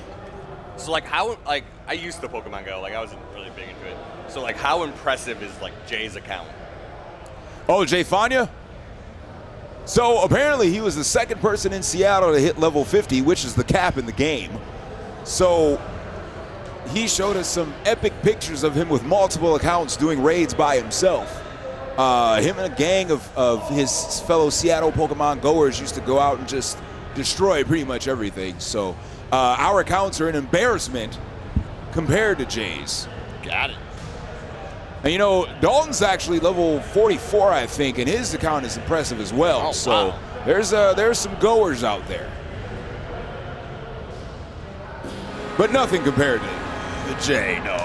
So I used to Pokemon Go, I wasn't really big into it. So how impressive is Jay's account? Oh, Jay Fania? So apparently he was the second person in Seattle to hit level 50, which is the cap in the game. So he showed us some epic pictures of him with multiple accounts doing raids by himself. Him and a gang of his fellow Seattle Pokemon goers used to go out and just destroy pretty much everything. So our accounts are an embarrassment compared to Jay's. Got it. And Dalton's actually level 44, I think, and his account is impressive as well. Oh, so wow. there's some goers out there. But nothing compared to Jay, no.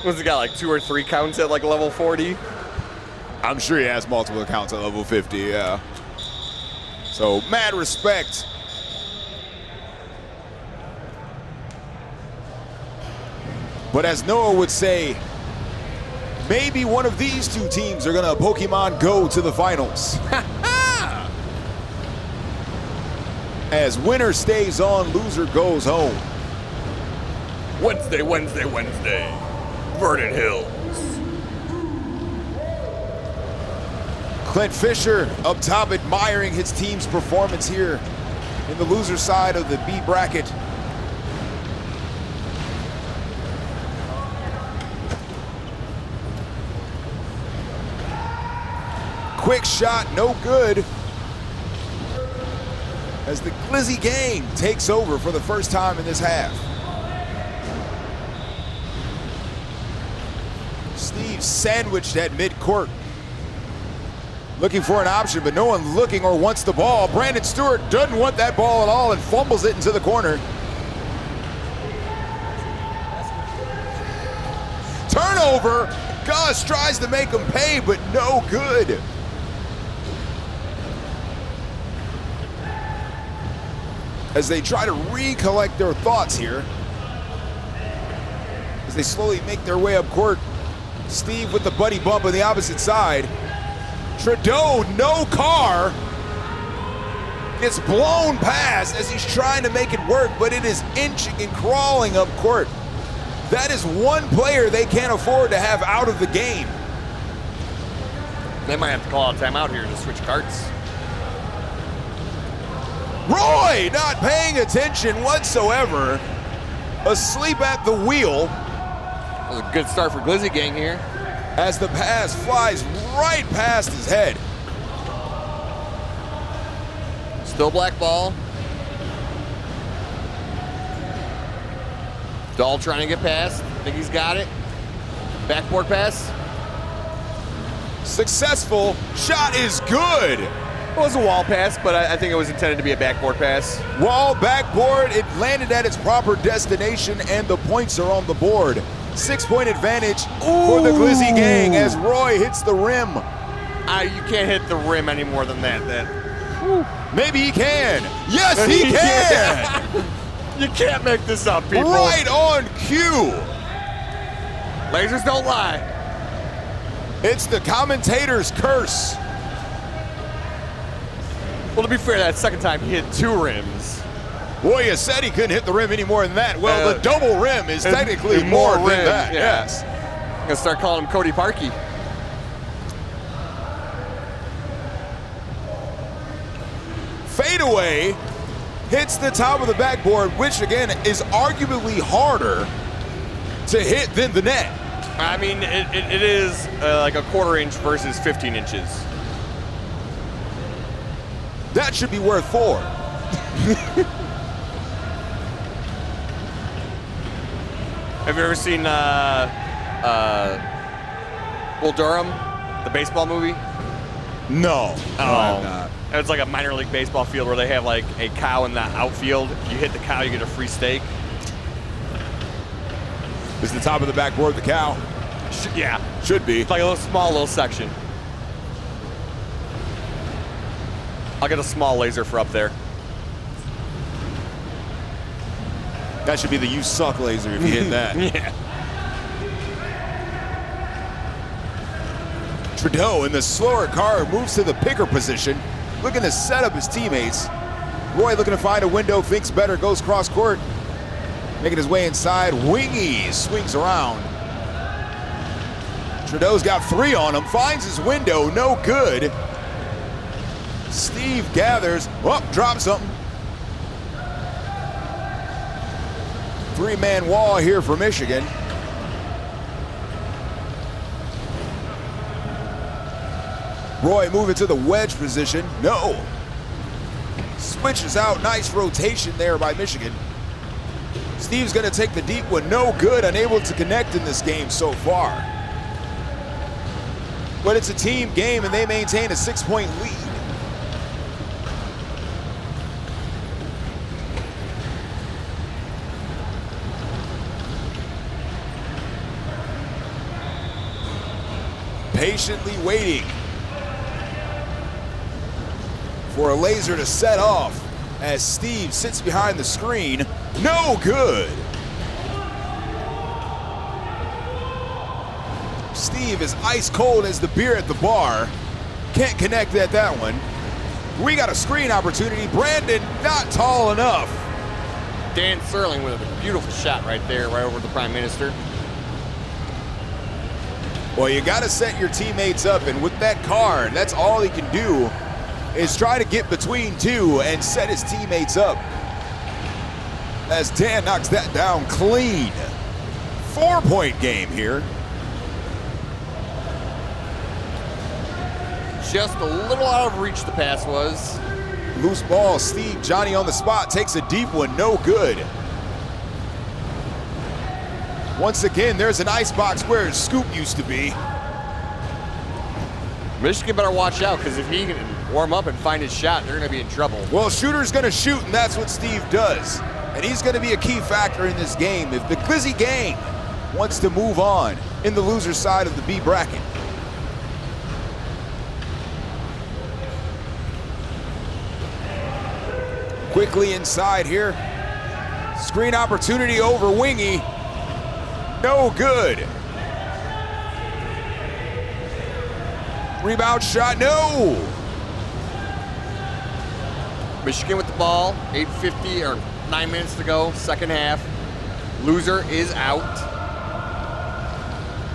Was he got like 2 or 3 counts at like level 40? I'm sure he has multiple accounts at level 50, yeah. So, mad respect. But as Noah would say, maybe one of these two teams are gonna Pokemon Go to the finals. As winner stays on, loser goes home. Wednesday, Wednesday, Wednesday. Vernon Hills. Clint Fisher up top admiring his team's performance here in the loser side of the B bracket. Quick shot, no good. As the Glizzy gang takes over for the first time in this half. Steve sandwiched at mid-court. Looking for an option, but no one looking or wants the ball. Brandon Stewart doesn't want that ball at all and fumbles it into the corner. Turnover. Gus tries to make him pay, but no good. As they try to recollect their thoughts here. As they slowly make their way up court. Steve with the buddy bump on the opposite side. Trudeau, no car. Gets blown past as he's trying to make it work, but it is inching and crawling up court. That is one player they can't afford to have out of the game. They might have to call a timeout here to switch carts. Roy not paying attention whatsoever. Asleep at the wheel. That was a good start for Glizzy Gang here. As the pass flies right past his head. Still black ball. Dahl trying to get past. I think he's got it. Backboard pass. Successful. Shot is good. It was a wall pass, but I think it was intended to be a backboard pass. Wall, backboard, it landed at its proper destination, and the points are on the board. 6-point advantage for the Glizzy gang as Roy hits the rim. You can't hit the rim any more than that. Maybe he can. Yes, he can. You can't make this up, people. Right on cue. Lasers don't lie. It's the commentator's curse. Well, to be fair, that second time he hit 2 rims. Boy, you said he couldn't hit the rim any more than that. Well, the double rim is technically more than that. Yeah. Yes. I'm gonna start calling him Cody Parkey. Fadeaway hits the top of the backboard, which again is arguably harder to hit than the net. I mean, it is like a 1/4 inch versus 15 inches. That should be worth 4. Have you ever seen Bull Durham, the baseball movie? No. Oh, I'm not. It's like a minor league baseball field where they have like a cow in the outfield. You hit the cow, you get a free steak. Is the top of the backboard the cow? Yeah. Should be. It's like a little section. I'll get a small laser for up there. That should be the you suck laser if you hit that. Yeah. Trudeau in the slower car moves to the picker position, looking to set up his teammates. Roy looking to find a window, thinks better, goes cross court. Making his way inside, Wingy swings around. Trudeau's got 3 on him, finds his window, no good. Steve gathers, drops something. 3-man wall here for Michigan. Roy moving to the wedge position, no. Switches out, nice rotation there by Michigan. Steve's gonna take the deep one, no good, unable to connect in this game so far. But it's a team game and they maintain a 6-point lead. patiently waiting for a laser to set off as Steve sits behind the screen. No good. Steve is ice cold as the beer at the bar. Can't connect at that one. We got a screen opportunity. Brandon not tall enough. Dan Serling with a beautiful shot right there, right over the Prime Minister. Well, you got to set your teammates up, and with that card, that's all he can do is try to get between two and set his teammates up. As Dan knocks that down clean. 4-point game here. Just a little out of reach the pass was. Loose ball, Steve, Johnny on the spot, takes a deep one, no good. Once again, there's an icebox where his scoop used to be. Michigan better watch out, because if he can warm up and find his shot, they're going to be in trouble. Well, shooter's going to shoot, and that's what Steve does. And he's going to be a key factor in this game if the Glizzy gang wants to move on in the loser side of the B bracket. Quickly inside here. Screen opportunity over Wingy. No good. Rebound shot, no. Michigan with the ball, 8:50 or 9 minutes to go, second half. Loser is out.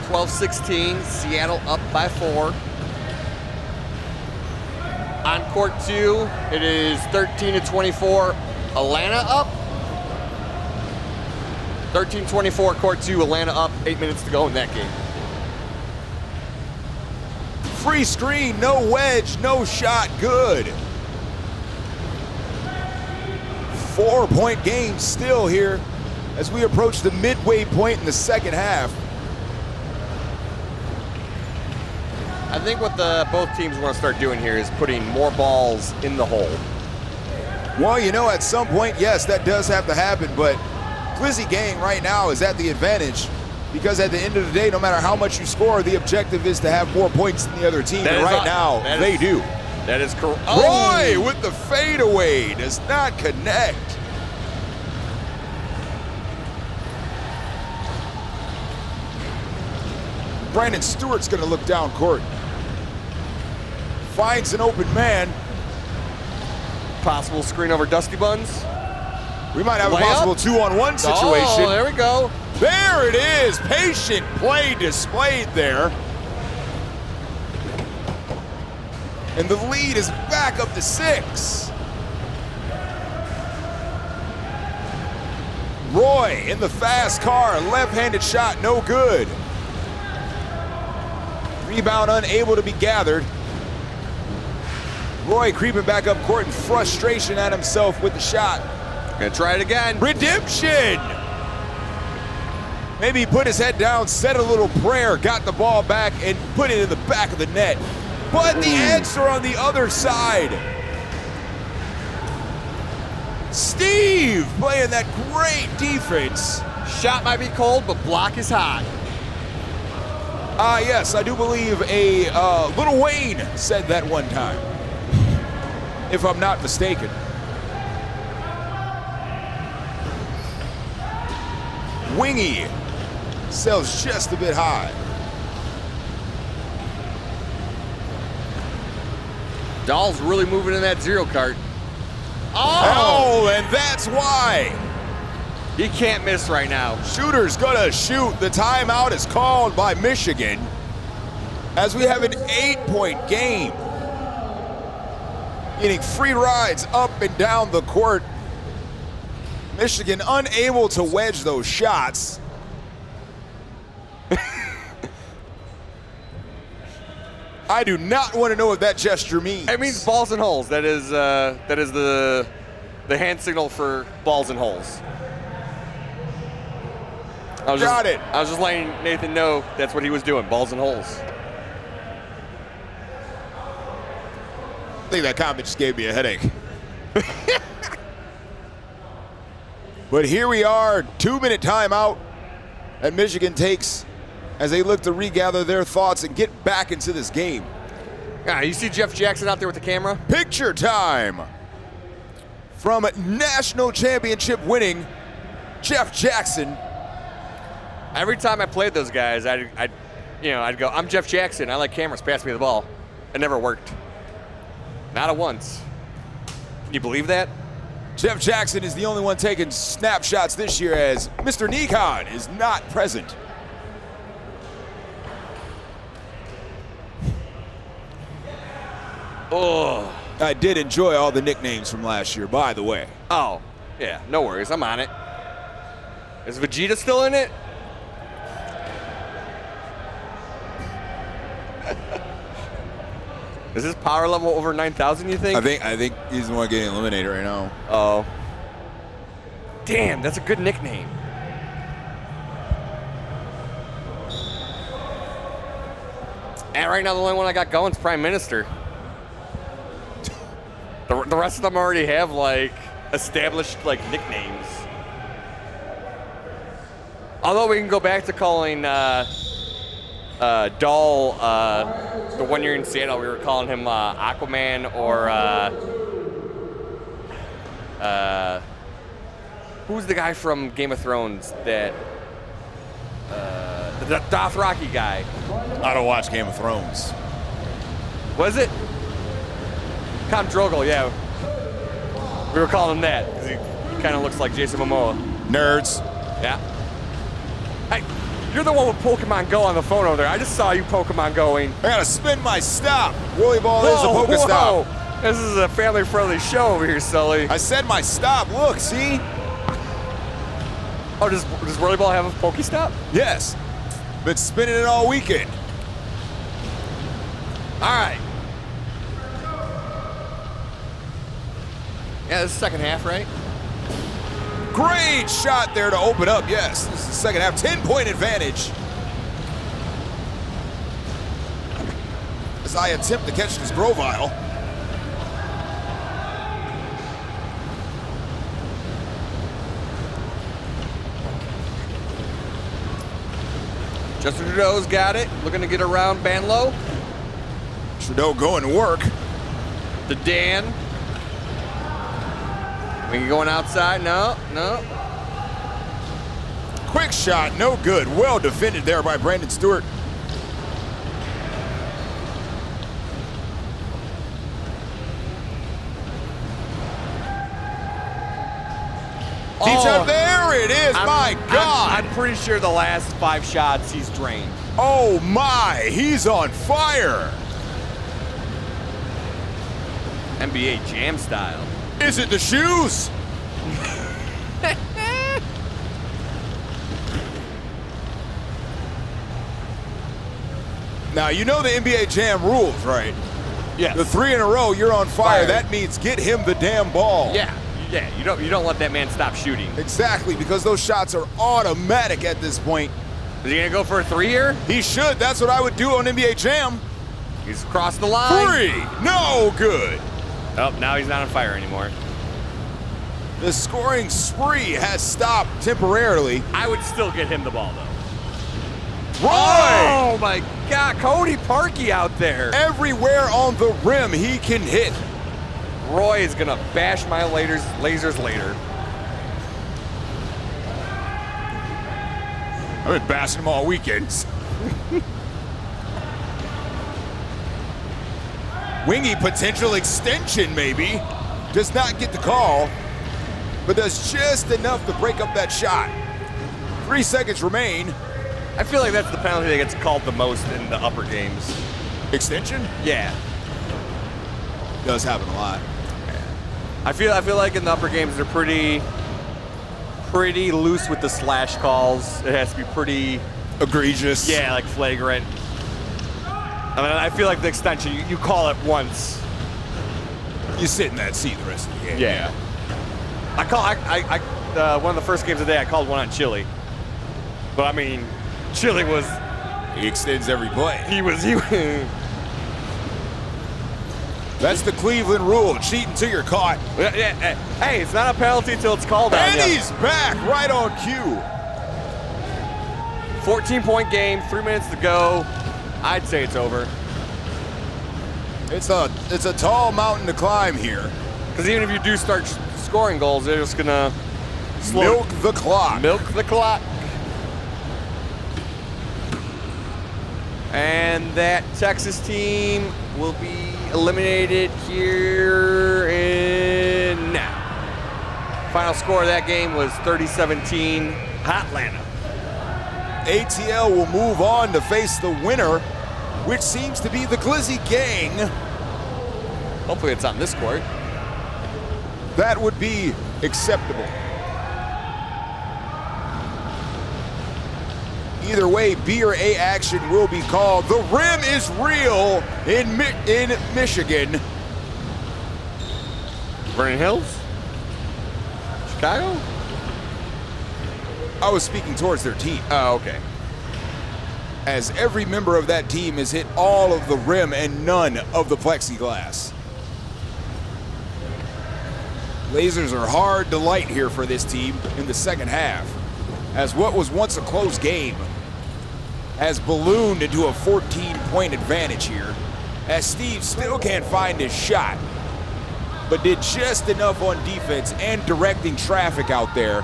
12-16, Seattle up by 4. On court 2, it is 13-24, Atlanta up. 13-24, court 2, Atlanta up, 8 minutes to go in that game. Free screen, no wedge, no shot, good. 4-point game still here as we approach the midway point in the second half. I think what both teams want to start doing here is putting more balls in the hole. Well, you know, at some point, yes, that does have to happen, but Glizzy gang right now is at the advantage because at the end of the day, no matter how much you score, the objective is to have more points than the other team, and right now, they do. That is correct. Roy with the fadeaway does not connect. Brandon Stewart's gonna look down court. Finds an open man. Possible screen over Dusty Buns. We might have a possible 2-on-1 situation. Oh, there we go. There it is, patient play displayed there. And the lead is back up to 6. Roy in the fast car, left-handed shot, no good. Rebound unable to be gathered. Roy creeping back up court in frustration at himself with the shot. Gonna try it again. Redemption! Maybe he put his head down, said a little prayer, got the ball back, and put it in the back of the net. But the answer on the other side. Steve playing that great defense. Shot might be cold, but block is hot. Yes, I do believe a Lil Wayne said that one time, if I'm not mistaken. Wingy sells just a bit high. Dahl's really moving in that zero cart. Oh, and that's why. He can't miss right now. Shooter's gonna shoot. The timeout is called by Michigan as we have an 8-point game. Getting free rides up and down the court. Michigan unable to wedge those shots. I do not want to know what that gesture means. It means balls and holes. That is the hand signal for balls and holes. I was just letting Nathan know that's what he was doing, balls and holes. I think that comment just gave me a headache. But here we are, 2-minute timeout, and Michigan takes as they look to regather their thoughts and get back into this game. Yeah, you see Jeff Jackson out there with the camera? Picture time from national championship winning Jeff Jackson. Every time I played those guys, I'd go, I'm Jeff Jackson. I like cameras. Pass me the ball. It never worked. Not at once. Can you believe that? Jeff Jackson is the only one taking snapshots this year as Mr. Nikon is not present. Oh. I did enjoy all the nicknames from last year, by the way. Oh, yeah, no worries. I'm on it. Is Vegeta still in it? Is his power level over 9,000, you think? I think he's the one getting eliminated right now. Oh. Damn, that's a good nickname. And right now, the only one I got going is Prime Minister. The rest of them already have, like, established, like, nicknames. Although we can go back to calling Doll, the 1 year in Seattle, we were calling him Aquaman or who's the guy from Game of Thrones that the Dothraki guy? I don't watch Game of Thrones. Was it? Count Drogo, yeah. We were calling him that because he kind of looks like Jason Momoa. Nerds. Yeah. Hey, you're the one with Pokemon Go on the phone over there. I just saw you Pokemon going. I gotta spin my stop. WhirlyBall is a Pokestop. This is a family-friendly show over here, Sully. I said my stop. Look, see? Oh, does WhirlyBall have a Pokestop? Yes. Been spinning it all weekend. All right. Yeah, this is the second half, right? Great shot there to open up. Yes, this is the second half. 10-point advantage. As I attempt to catch this Grovile. Justin Trudeau's got it. Looking to get around Banlow. Trudeau going to work. To Dan. We going outside? No. Quick shot, no good. Well defended there by Brandon Stewart. Oh, there it is, my God. I'm pretty sure the last 5 shots he's drained. Oh my, he's on fire. NBA Jam style. Is it the shoes? Now, you know the NBA Jam rules, right? Yeah. The 3 in a row, you're on fire. Fire. That means get him the damn ball. Yeah. You don't let that man stop shooting. Exactly, because those shots are automatic at this point. Is he gonna go for a 3 here? He should. That's what I would do on NBA Jam. He's crossed the line. 3, no good. Oh, now he's not on fire anymore. The scoring spree has stopped temporarily. I would still get him the ball, though. Roy! Oh, my God. Cody Parkey out there. Everywhere on the rim he can hit. Roy is going to bash my lasers later. I've been bashing him all weekends. Wingy potential extension, maybe. Does not get the call, but does just enough to break up that shot. 3 seconds remain. I feel like that's the penalty that gets called the most in the upper games. Extension? Yeah. Does happen a lot. I feel like in the upper games they're pretty loose with the slash calls. It has to be pretty egregious. Yeah, like flagrant. I mean, I feel like the extension, you call it once. You sit in that seat the rest of the game. Yeah. One of the first games of the day, I called one on Chili. But I mean, Chili was. He extends every play. He was. That's the Cleveland rule. Cheat until you're caught. Yeah, hey, it's not a penalty until it's called on. And he's back right on cue. 14-point game, 3 minutes to go. I'd say it's over. It's a tall mountain to climb here. Because even if you do start scoring goals, they're just gonna Milk the clock. Milk the clock. And that Texas team will be eliminated here in now. Final score of that game was 30-17, Hotlanta. ATL will move on to face the winner, which seems to be the Glizzy Gang. Hopefully it's on this court. That would be acceptable. Either way, B or A action will be called. The rim is real in Michigan. Vernon Hills? Chicago? I was speaking towards their team. Oh, okay. As every member of that team has hit all of the rim and none of the plexiglass. Lasers are hard to light here for this team in the second half, as what was once a close game has ballooned into a 14-point advantage here, as Steve still can't find his shot, but did just enough on defense and directing traffic out there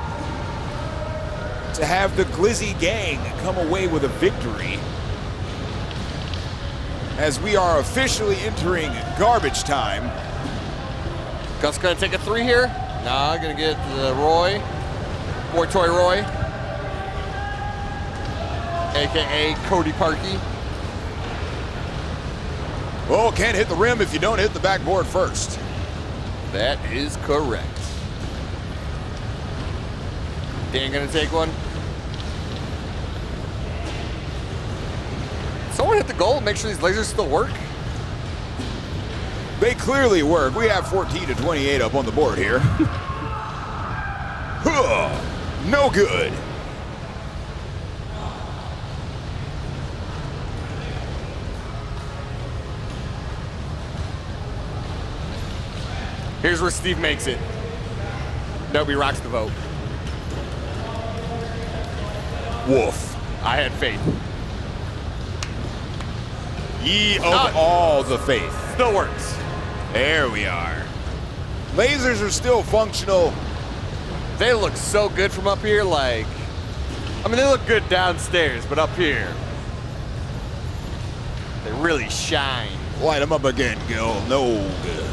to have the Glizzy Gang come away with a victory, as we are officially entering garbage time. Gus gonna take a three here. Nah, gonna get Roy, boy Toy Roy, AKA Cody Parkey. Well, can't hit the rim if you don't hit the backboard first. That is correct. Dan gonna take one. Someone hit the goal, make sure these lasers still work. They clearly work. We have 14-28 up on the board here. No good. Here's where Steve makes it. Nope, he rocks the vote. Woof. I had faith. Ye of all the faith. Still works. There we are. Lasers are still functional. They look so good from up here, like, I mean, they look good downstairs, but up here, they really shine. Light them up again, Gil. No good.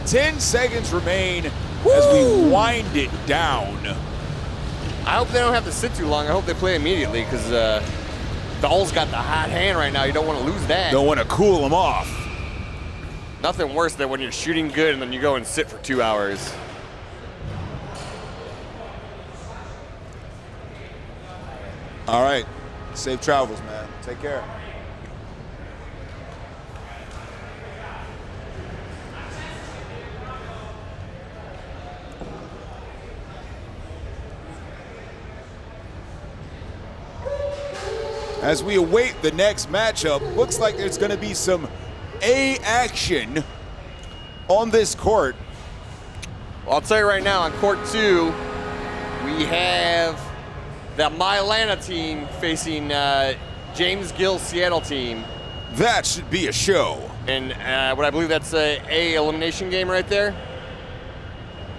10 seconds remain as we wind it down. I hope they don't have to sit too long. I hope they play immediately, because Dahl's got the hot hand right now. You don't want to lose that. Don't want to cool them off. Nothing worse than when you're shooting good and then you go and sit for 2 hours. All right. Safe travels, man. Take care. As we await the next matchup, looks like there's going to be some A action on this court. Well, I'll tell you right now, on court 2, we have the Atlanta team facing James Gill's Seattle team. That should be a show. And what I believe that's a elimination game right there.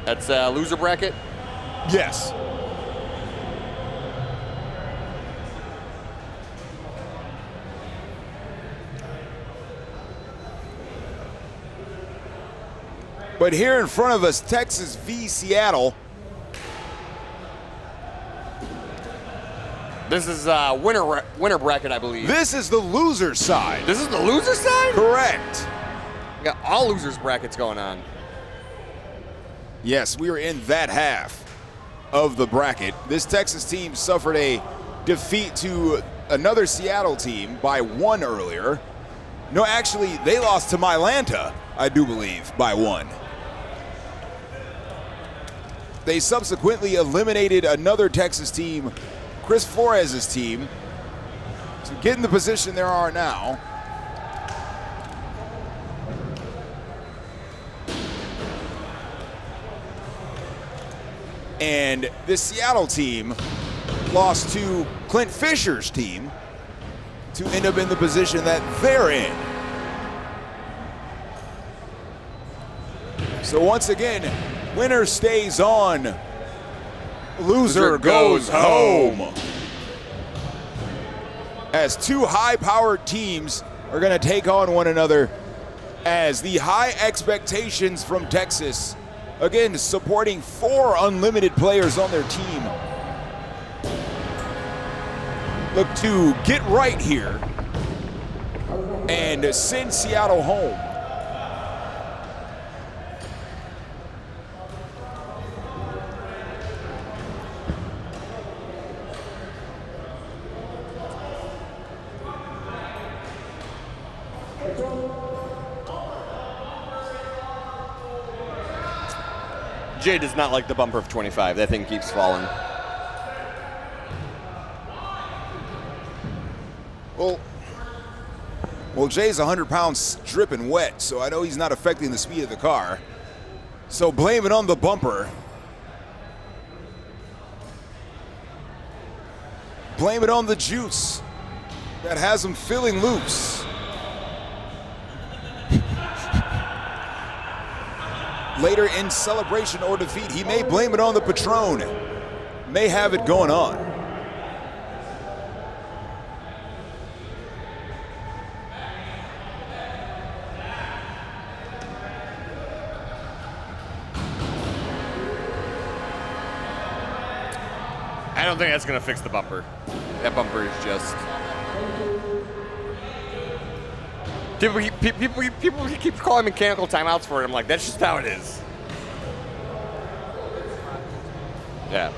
That's a loser bracket. Yes. But here in front of us, Texas v. Seattle. This is winner bracket, I believe. This is the loser side. This is the loser side? Correct. We got all losers brackets going on. Yes, we are in that half of the bracket. This Texas team suffered a defeat to another Seattle team by 1 earlier. No, actually, they lost to Mylanta, I do believe, by 1. They subsequently eliminated another Texas team, Chris Flores' team, to get in the position they are now. And this Seattle team lost to Clint Fisher's team to end up in the position that they're in. So once again, winner stays on, loser goes home. As two high-powered teams are going to take on one another, as the high expectations from Texas, again, supporting 4 unlimited players on their team, look to get right here and send Seattle home. Jay does not like the bumper of 25. That thing keeps falling. Well, Jay's 100 pounds dripping wet, so I know he's not affecting the speed of the car. So blame it on the bumper. Blame it on the juice that has him feeling loose. Later in celebration or defeat, he may blame it on the Patron. May have it going on. I don't think that's going to fix the bumper. That bumper is just... People keep calling mechanical timeouts for it. I'm like, that's just how it is. Yeah.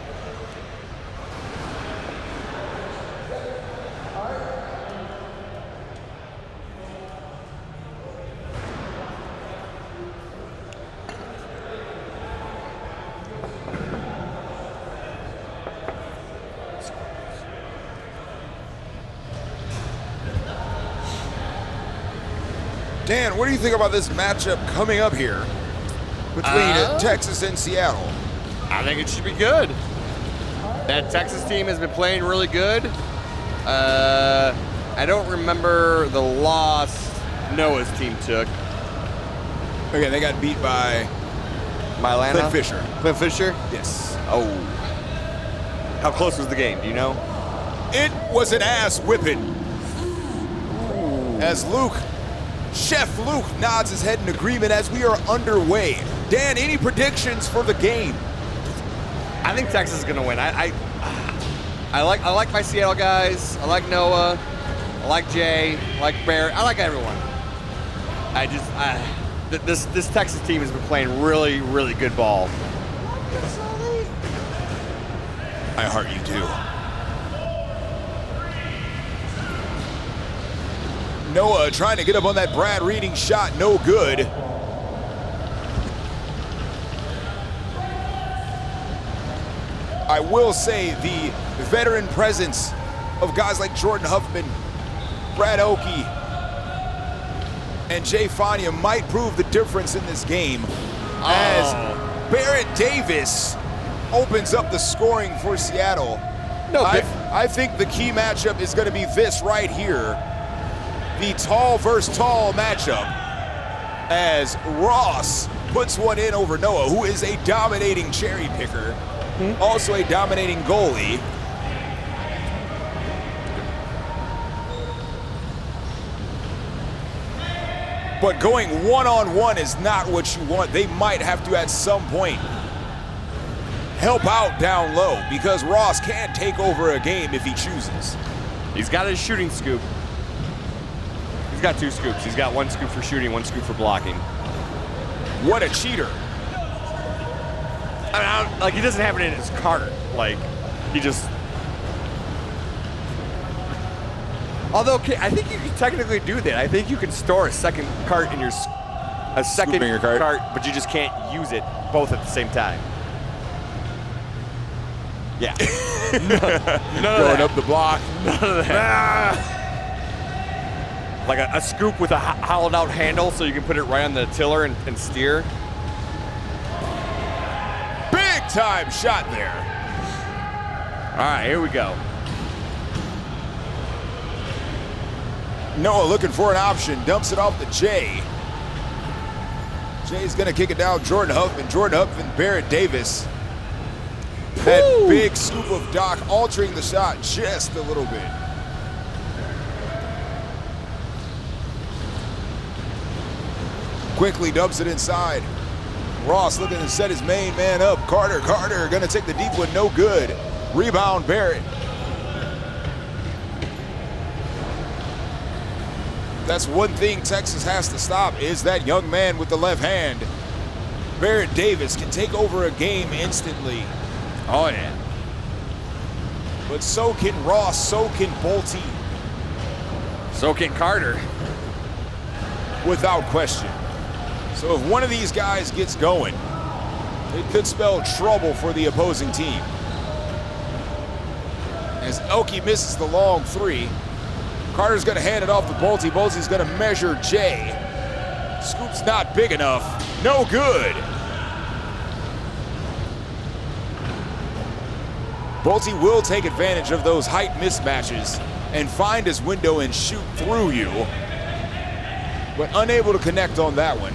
Dan, what do you think about this matchup coming up here between Texas and Seattle? I think it should be good. That Texas team has been playing really good. I don't remember the loss Noah's team took. Okay, they got beat by Atlanta? Clint Fisher. Clint Fisher? Yes. Oh. How close was the game? Do you know? It was an ass whipping. As Chef Luke nods his head in agreement as we are underway. Dan, any predictions for the game? I think Texas is going to win. I like my Seattle guys. I like Noah. I like Jay. I like Barrett. I like everyone. This Texas team has been playing really, really good ball. I heart you too. Noah trying to get up on that Brad Reading shot, no good. I will say the veteran presence of guys like Jordan Huffman, Brad Oakey, and Jay Fania might prove the difference in this game as Barrett Davis opens up the scoring for Seattle. I think the key matchup is going to be this right here. The tall versus tall matchup as Ross puts one in over Noah, who is a dominating cherry picker, also a dominating goalie. But going one-on-one is not what you want. They might have to, at some point, help out down low because Ross can take over a game if he chooses. He's got his shooting scoop. He's got 2 scoops. He's got 1 scoop for shooting, 1 scoop for blocking. What a cheater. I mean, like, he doesn't have it in his cart. Like, he just... Although, I think you can technically do that. I think you can store a second cart in your... A second cart, but you just can't use it both at the same time. Yeah. None Going up the block. None of that. Like a scoop with a hollowed out handle so you can put it right on the tiller and steer. Big time shot there. All right, here we go. Noah looking for an option, dumps it off to Jay. Jay's gonna kick it down, Jordan Huffman, Barrett Davis. That big scoop of Doc altering the shot just a little bit. Quickly dumps it inside. Ross looking to set his main man up. Carter gonna take the deep one, no good. Rebound, Barrett. That's one thing Texas has to stop, is that young man with the left hand. Barrett Davis can take over a game instantly. Oh, yeah. But so can Ross, so can Bolte. So can Carter. Without question. So if one of these guys gets going, it could spell trouble for the opposing team. As Elke misses the long three, Carter's gonna hand it off to Bolte. Bolte's gonna measure Jay. Scoop's not big enough. No good. Bolte will take advantage of those height mismatches and find his window and shoot through you, but unable to connect on that one.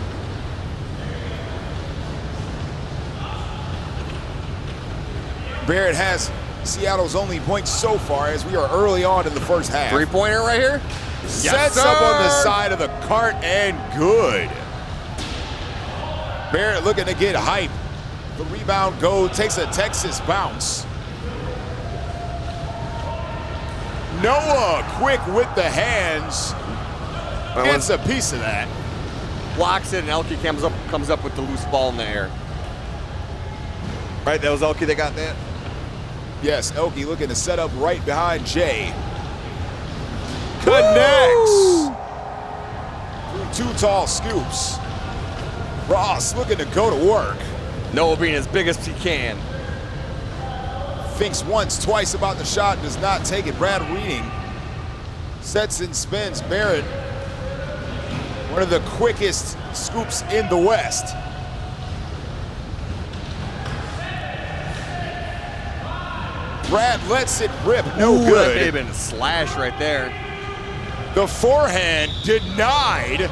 Barrett has Seattle's only point so far, as we are early on in the first half. Three-pointer right here. Sets up on the side of the cart and good. Barrett looking to get hype. The rebound goes, takes a Texas bounce. Noah quick with the hands. Gets a piece of that. Blocks it, and Elke comes up with the loose ball in the air. Right, that was Elke that got that? Yes, Elke looking to set up right behind Jay. Connects. Through two tall scoops. Ross looking to go to work. Noah being as big as he can. Thinks once, twice about the shot, does not take it. Brad Reading sets and spins. Barrett, one of the quickest scoops in the West. Brad lets it rip, no Ooh, good. That may have been a slash right there. The forehand denied.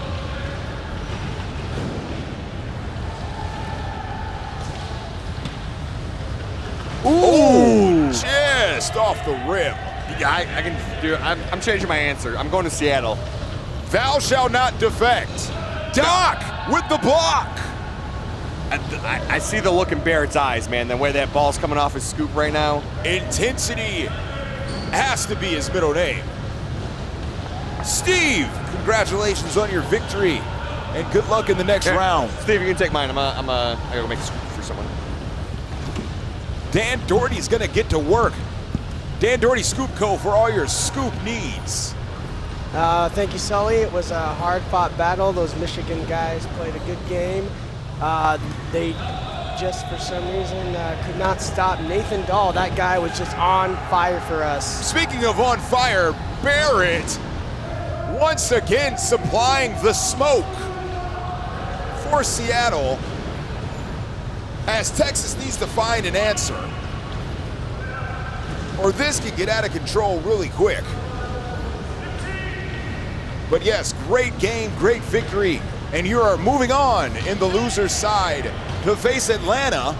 Ooh, just off the rim. Yeah, I can do it. I'm changing my answer. I'm going to Seattle. Thou shalt not defect. Doc with the block. I see the look in Barrett's eyes, man, the way that ball's coming off his scoop right now. Intensity has to be his middle name. Steve, congratulations on your victory, and good luck in the next round. Steve, you can take mine. I gotta go make a scoop for someone. Dan Doherty's gonna get to work. Dan Doherty Scoop Co. for all your scoop needs. Thank you, Sully. It was a hard-fought battle. Those Michigan guys played a good game. They just, for some reason, could not stop Nathan Dahl. That guy was just on fire for us. Speaking of on fire, Barrett once again supplying the smoke for Seattle, as Texas needs to find an answer, or this could get out of control really quick. But yes, great game, great victory, and you are moving on in the loser's side to face Atlanta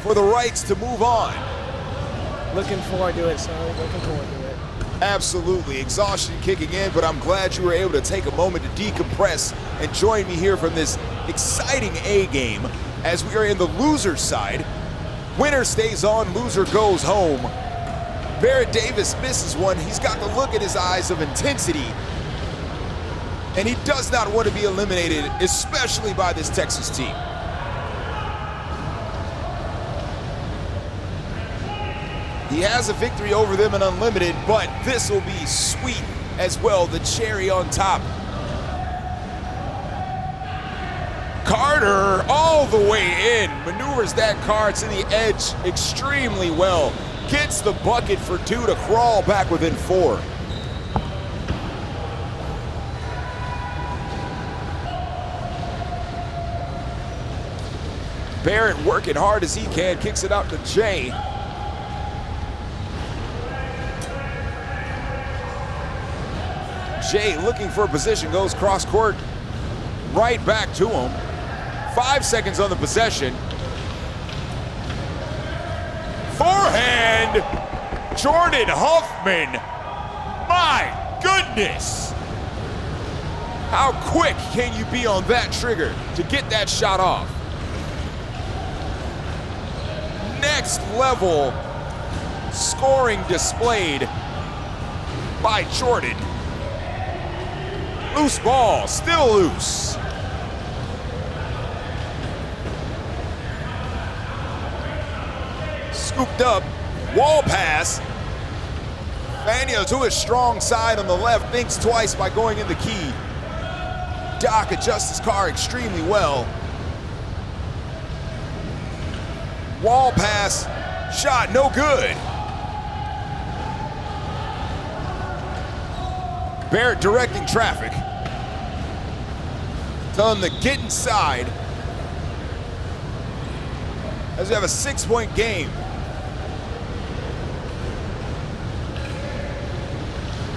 for the rights to move on. Looking forward to it, Sully. Looking forward to it. Absolutely, exhaustion kicking in, but I'm glad you were able to take a moment to decompress and join me here from this exciting A game as we are in the loser's side. Winner stays on, loser goes home. Barrett Davis misses one. He's got the look in his eyes of intensity, and he does not want to be eliminated, especially by this Texas team. He has a victory over them in Unlimited, but this will be sweet as well, the cherry on top. Carter all the way in, maneuvers that car to the edge extremely well, gets the bucket for two to crawl back within four. Barrett working hard as he can, kicks it out to Jay. Jay looking for a position, goes cross court, right back to him. 5 seconds on the possession. Forehand, Jordan Huffman. My goodness. How quick can you be on that trigger to get that shot off? Next level scoring displayed by Jordan. Loose ball, still loose. Scooped up, wall pass. Fania to his strong side on the left, thinks twice by going in the key. Doc adjusts his car extremely well. Wall pass, shot no good. Barrett directing traffic. Telling them to get inside. As we have a 6-point game.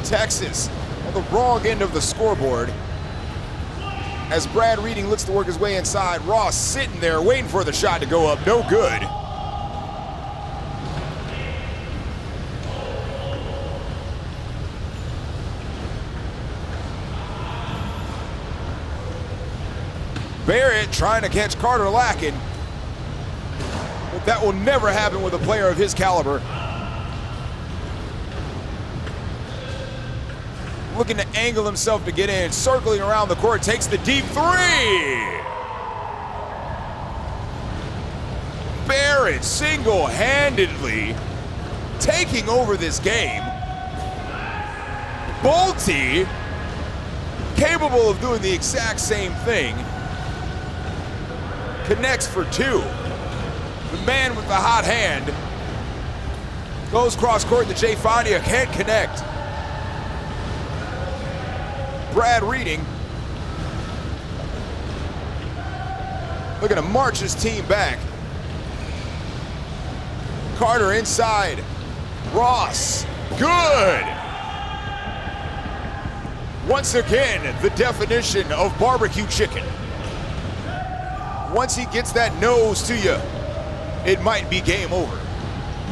Texas on the wrong end of the scoreboard. As Brad Reading looks to work his way inside, Ross sitting there waiting for the shot to go up, no good. Barrett trying to catch Carter lacking, but that will never happen with a player of his caliber. Looking to angle himself to get in, circling around the court, takes the deep three. Barrett single-handedly taking over this game. Bolte capable of doing the exact same thing. Connects for two. The man with the hot hand goes cross court to Jay Fondia, can't connect. Brad Reading looking to march his team back. Carter inside. Ross, good. Once again, the definition of barbecue chicken. Once he gets that nose to you, it might be game over.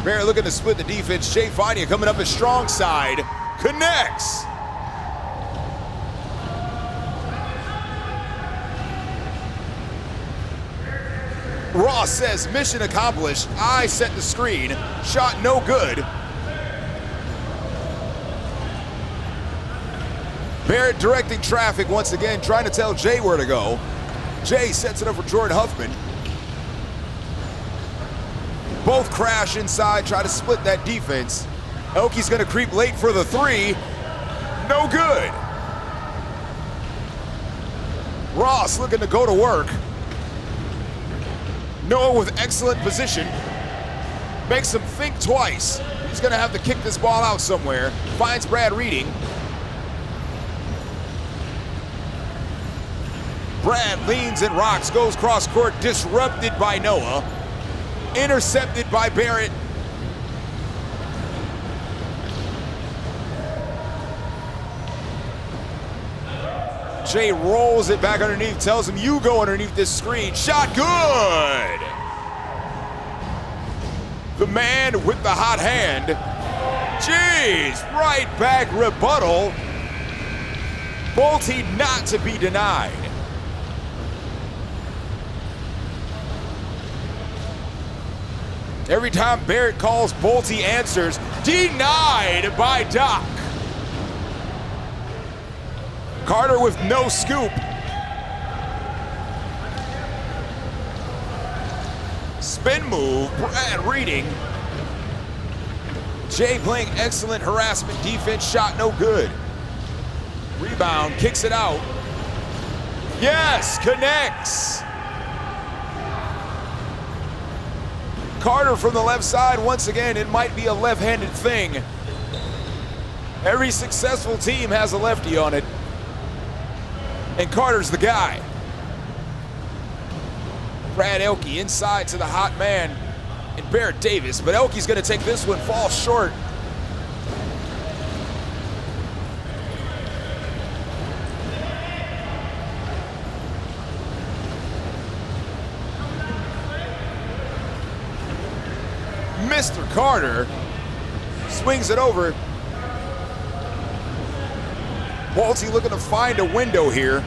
Barrett looking to split the defense. Jay Fondia coming up his strong side, connects. Ross says, mission accomplished. I set the screen. Shot no good. Barrett directing traffic once again, trying to tell Jay where to go. Jay sets it up for Jordan Huffman. Both crash inside, try to split that defense. Elke's gonna creep late for the three. No good. Ross looking to go to work. Noah with excellent position. Makes him think twice. He's gonna have to kick this ball out somewhere. Finds Brad Reading. Brad leans and rocks, goes cross court, disrupted by Noah. Intercepted by Barrett. Jay rolls it back underneath, tells him, you go underneath this screen. Shot good! The man with the hot hand. Jeez, right back rebuttal. Bolte not to be denied. Every time Barrett calls, Bolte answers. Denied by Doc. Carter with no scoop. Spin move, Brad Reading. Jay playing excellent harassment defense, shot no good. Rebound, kicks it out. Yes, connects. Carter from the left side, once again, it might be a left-handed thing. Every successful team has a lefty on it. And Carter's the guy. Brad Elke inside to the hot man and Barrett Davis, but Elke's gonna take this one, fall short. Mr. Carter swings it over. Balti looking to find a window here.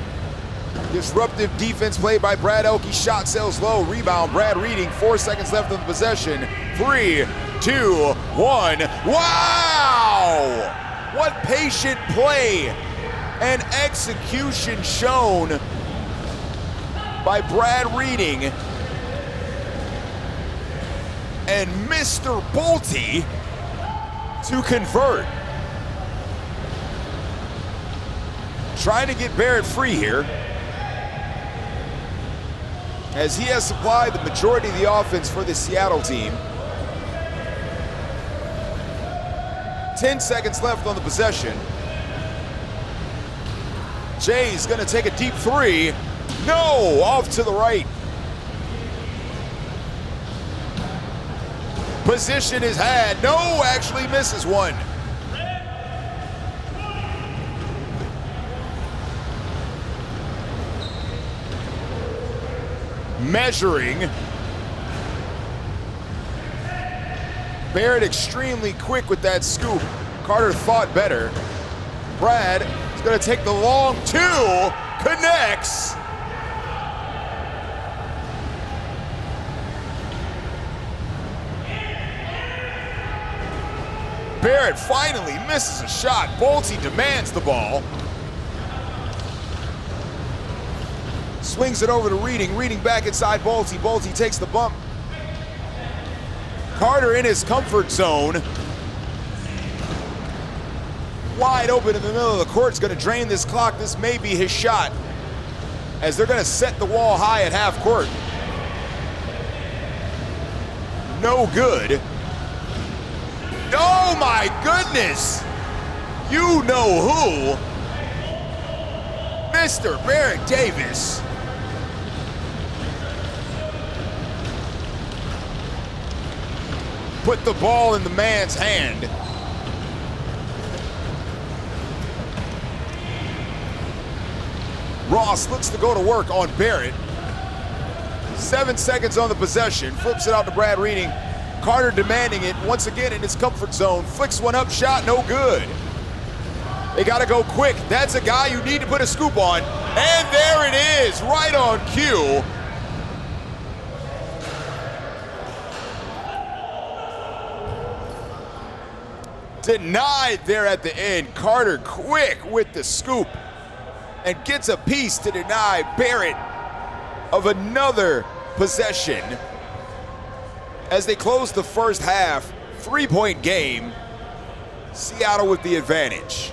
Disruptive defense played by Brad Elke. Shot sails low. Rebound, Brad Reading. 4 seconds left on the possession. 3, 2, 1. Wow! What patient play and execution shown by Brad Reading. And Mr. Balti to convert. Trying to get Barrett free here, as he has supplied the majority of the offense for the Seattle team. 10 seconds left on the possession. Jay's gonna take a deep three. No, off to the right. Position is had. No, actually misses one. Measuring. Barrett extremely quick with that scoop. Carter thought better. Brad is going to take the long two. Connects. Barrett finally misses a shot. Balti demands the ball. Swings it over to Reading. Reading back inside Balti. Balti takes the bump. Carter in his comfort zone. Wide open in the middle of the court. Is going to drain this clock. This may be his shot, as they're going to set the wall high at half court. No good. Oh my goodness! You know who? Mr. Barrett Davis. Put the ball in the man's hand. Ross looks to go to work on Barrett. 7 seconds on the possession. Flips it out to Brad Reading. Carter demanding it once again in his comfort zone. Flicks one up, shot no good. They gotta go quick. That's a guy you need to put a scoop on. And there it is, right on cue. Denied there at the end. Carter quick with the scoop and gets a piece to deny Barrett of another possession. As they close the first half, 3-point game. Seattle with the advantage.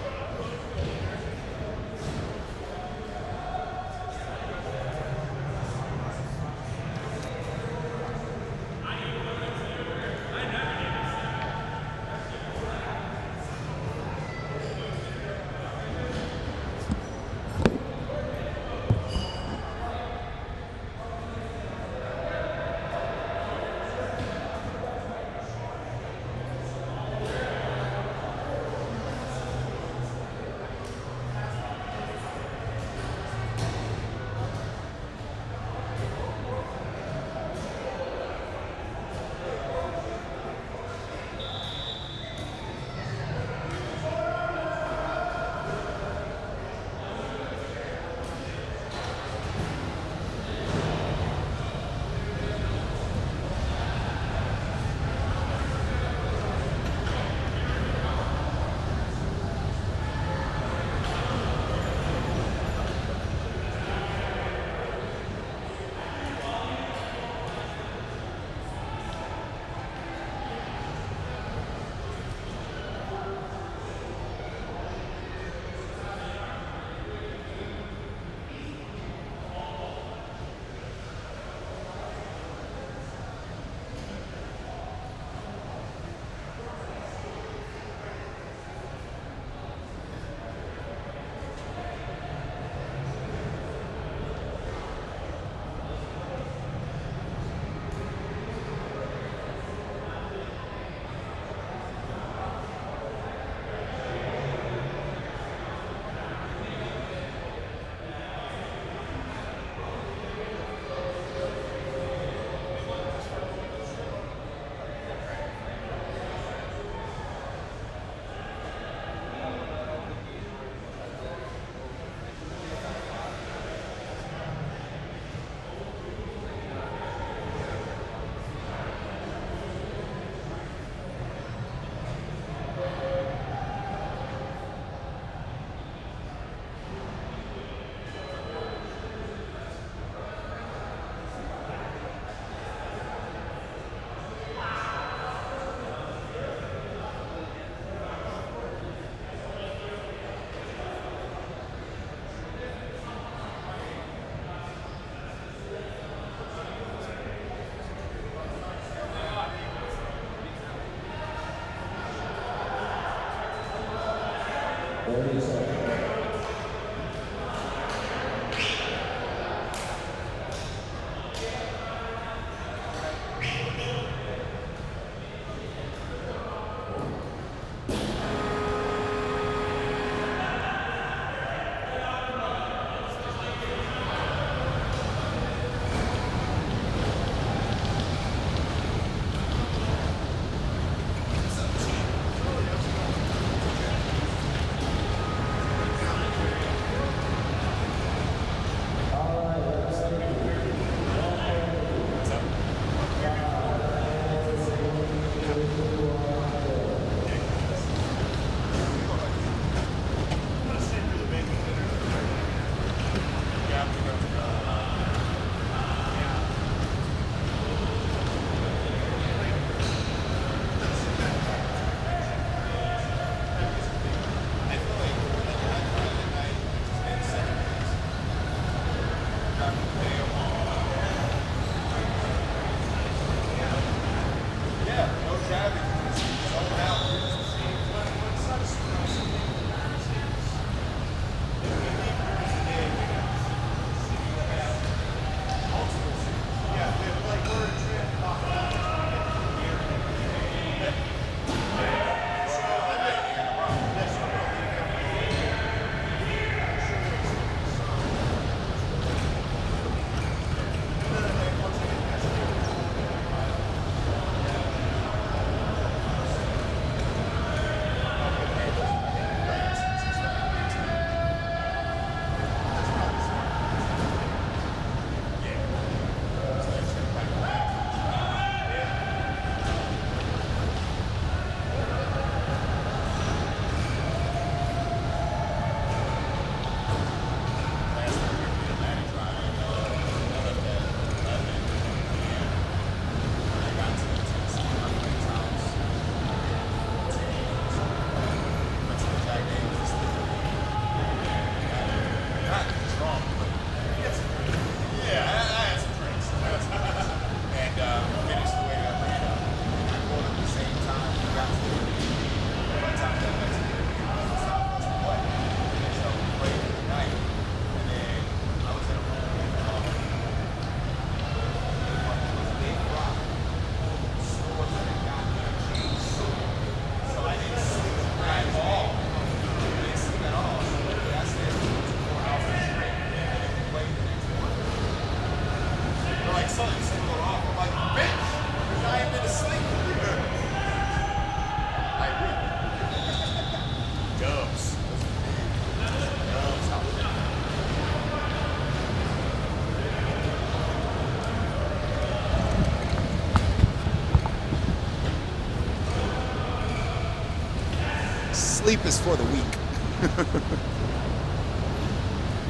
Sleep is for the weak.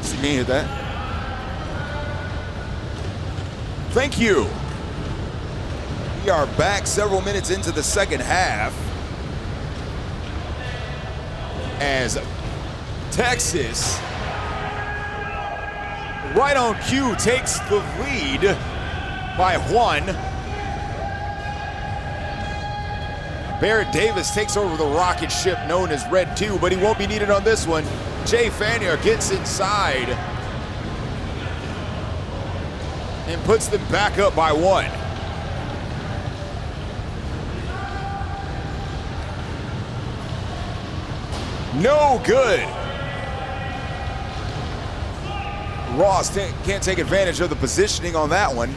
See me hear that? Thank you. We are back several minutes into the second half as Texas, right on cue, takes the lead by 1. Barrett Davis takes over the rocket ship known as Red 2, but he won't be needed on this one. Jay Fanier gets inside and puts them back up by 1. No good. Ross can't take advantage of the positioning on that one.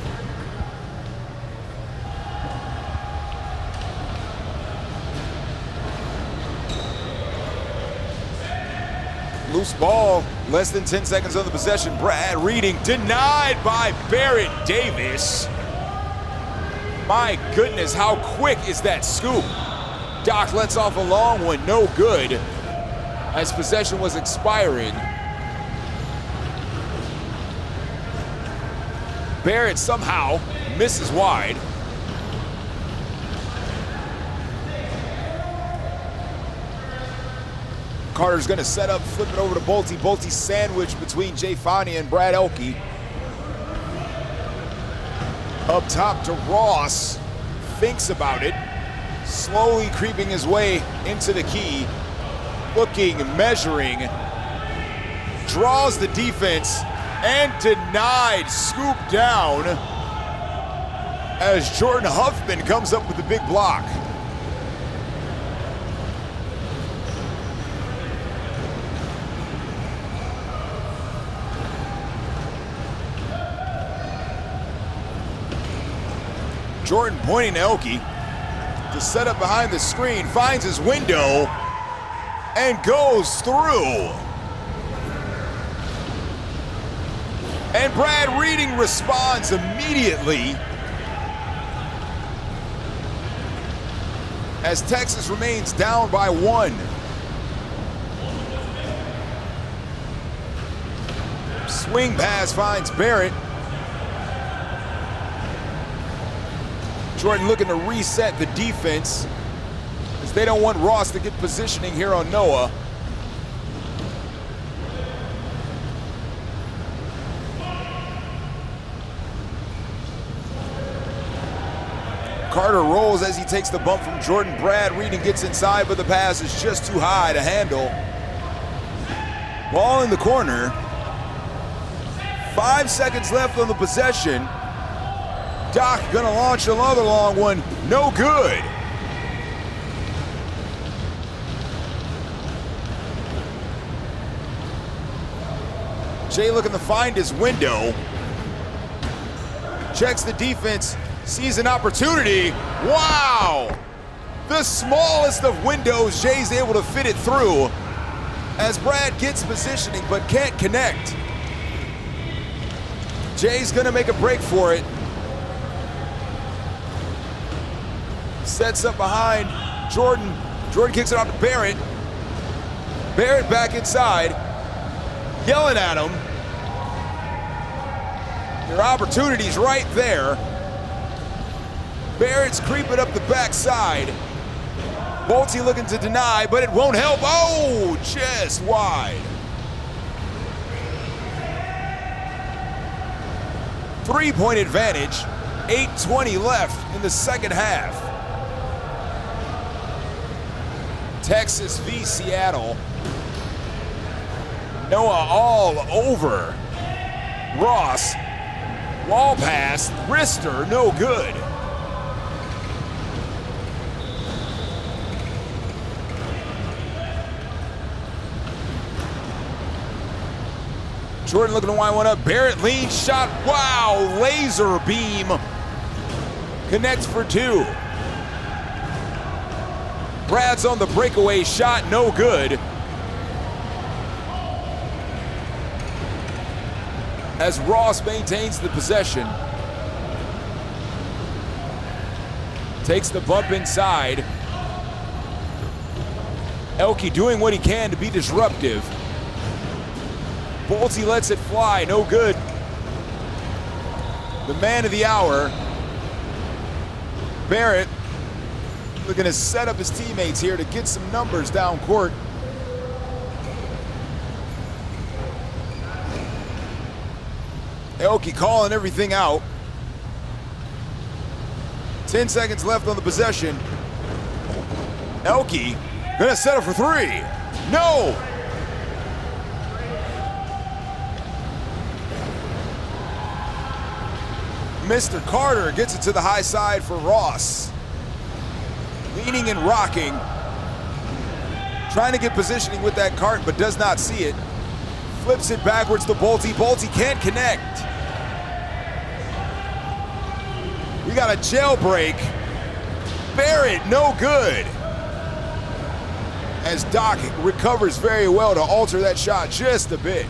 Loose ball, less than 10 seconds on the possession. Brad Reading denied by Barrett Davis. My goodness, how quick is that scoop? Doc lets off a long one, no good, as possession was expiring. Barrett somehow misses wide. Carter's gonna set up, flip it over to Bolte. Bolte sandwich between Jay Fania and Brad Elke. Up top to Ross, thinks about it, slowly creeping his way into the key. looking, measuring, draws the defense, and denied. Scoop down as Jordan Huffman comes up with the big block. Jordan pointing to Elke to set up behind the screen, finds his window and goes through. And Brad Reading responds immediately as Texas remains down by 1. Swing pass finds Barrett. Jordan looking to reset the defense as they don't want Ross to get positioning here on Noah. Carter rolls as he takes the bump from Jordan. Brad Reading gets inside, but the pass is just too high to handle. Ball in the corner. 5 seconds left on the possession. Doc gonna launch another long one, no good. Jay looking to find his window. Checks the defense, sees an opportunity. Wow! The smallest of windows, Jay's able to fit it through as Brad gets positioning but can't connect. Jay's gonna make a break for it. Sets up behind Jordan. Jordan kicks it out to Barrett. Barrett back inside, yelling at him. Your opportunity's right there. Barrett's creeping up the backside. Bolte looking to deny, but it won't help. Oh, just wide. 3-point advantage, 8:20 left in the second half. Texas v. Seattle. Noah all over Ross. Wall pass, wrister, no good. Jordan looking to wind one up. Barrett lean shot. Wow, laser beam. Connects for 2. Brad's on the breakaway shot, no good. As Ross maintains the possession. Takes the bump inside. Elke doing what he can to be disruptive. Bolte lets it fly, no good. The man of the hour, Barrett, looking to set up his teammates here to get some numbers down court. Elke calling everything out. 10 seconds left on the possession. Elke gonna settle for 3. No! Mr. Carter gets it to the high side for Ross. Leaning and rocking. Trying to get positioning with that cart, but does not see it. Flips it backwards to Bolte. Bolte can't connect. We got a jailbreak. Barrett, no good. As Doc recovers very well to alter that shot just a bit.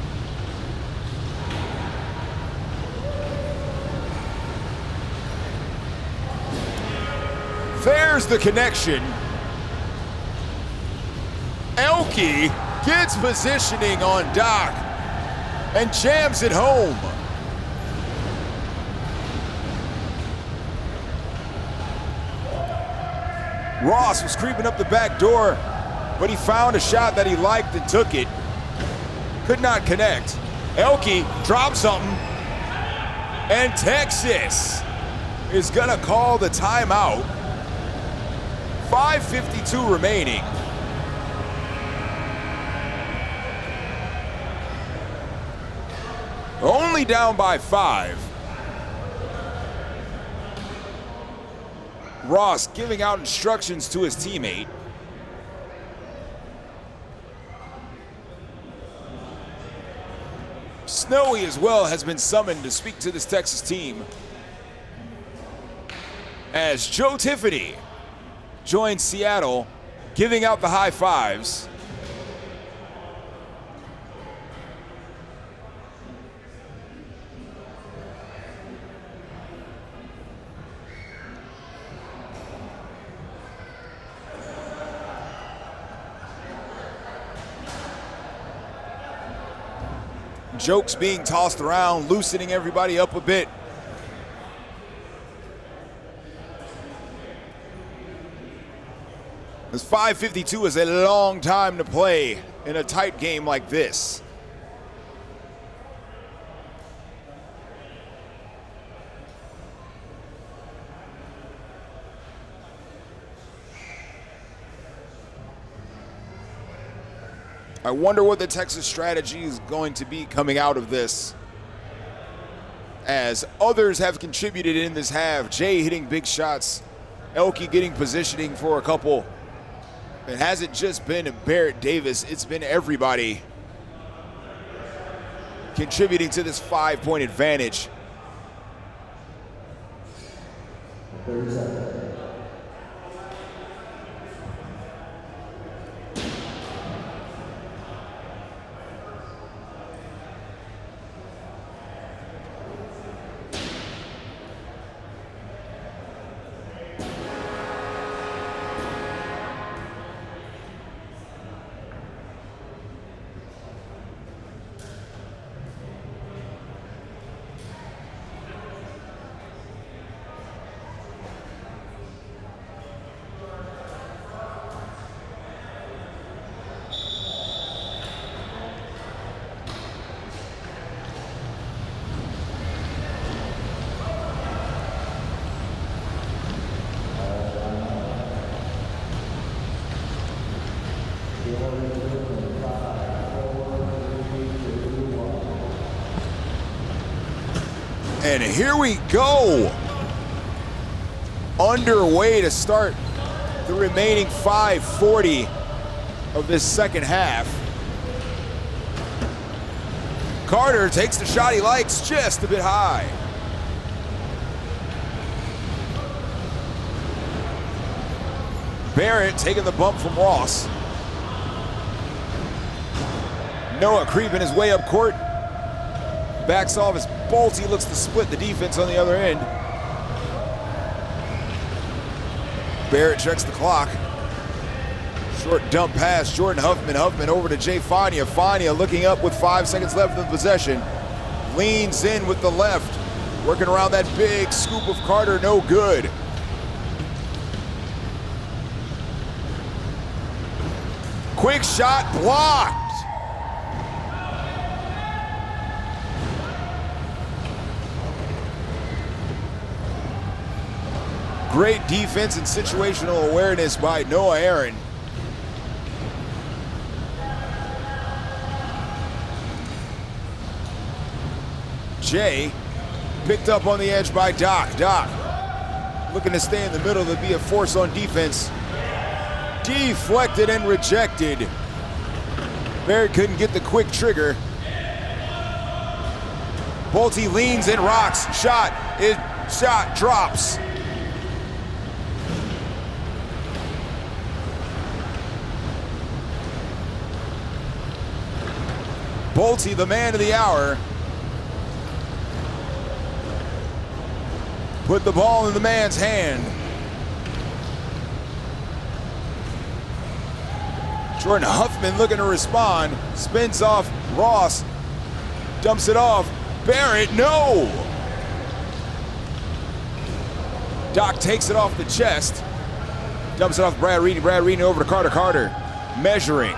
There's the connection. Elke gets positioning on Doc and jams it home. Ross was creeping up the back door, but he found a shot that he liked and took it. Could not connect. Elke dropped something, and Texas is gonna call the timeout. 5:52 remaining. only down by 5. Ross giving out instructions to his teammate. Snowy as well has been summoned to speak to this Texas team, as Joe Tiffany joins Seattle, giving out the high fives. Jokes being tossed around, loosening everybody up a bit. This 5:52 is a long time to play in a tight game like this. I wonder what the Texas strategy is going to be coming out of this, as others have contributed in this half. Jay hitting big shots, Elke getting positioning for a couple. It hasn't just been Barrett Davis, it's been everybody contributing to this 5-point advantage. 30 seconds. And here we go. Underway to start the remaining 5:40 of this second half. Carter takes the shot he likes, just a bit high. Barrett taking the bump from Ross. Noah creeping his way up court. Backs off as Bolte looks to split the defense on the other end. Barrett checks the clock. Short dump pass, Jordan Huffman. Huffman over to Jay Fania. Fania looking up with 5 seconds left in possession. Leans in with the left. Working around that big scoop of Carter, no good. Quick shot blocked. Great defense and situational awareness by Noah Aaron. Jay picked up on the edge by Doc. Doc looking to stay in the middle to be a force on defense. Deflected and rejected. Barrett couldn't get the quick trigger. Bolte leans and rocks. Shot drops. Bolte, the man of the hour, put the ball in the man's hand. Jordan Huffman looking to respond, spins off Ross, dumps it off. Barrett, no! Doc takes it off the chest, dumps it off Brad Reed. Brad Reed over to Carter. Carter measuring.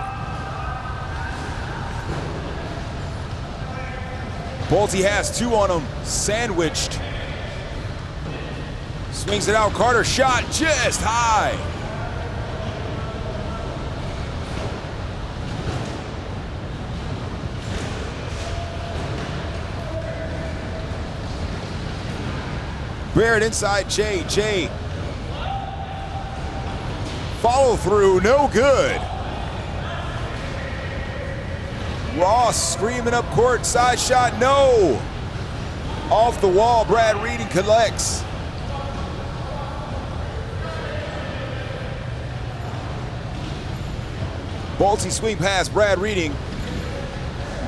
Bolte has 2 on him, sandwiched. Swings it out, Carter, shot just high. Barrett inside Jay. Jay. Follow through, no good. Ross screaming up court, side shot, no. Off the wall, Brad Reading collects. Bolte swing pass, Brad Reading.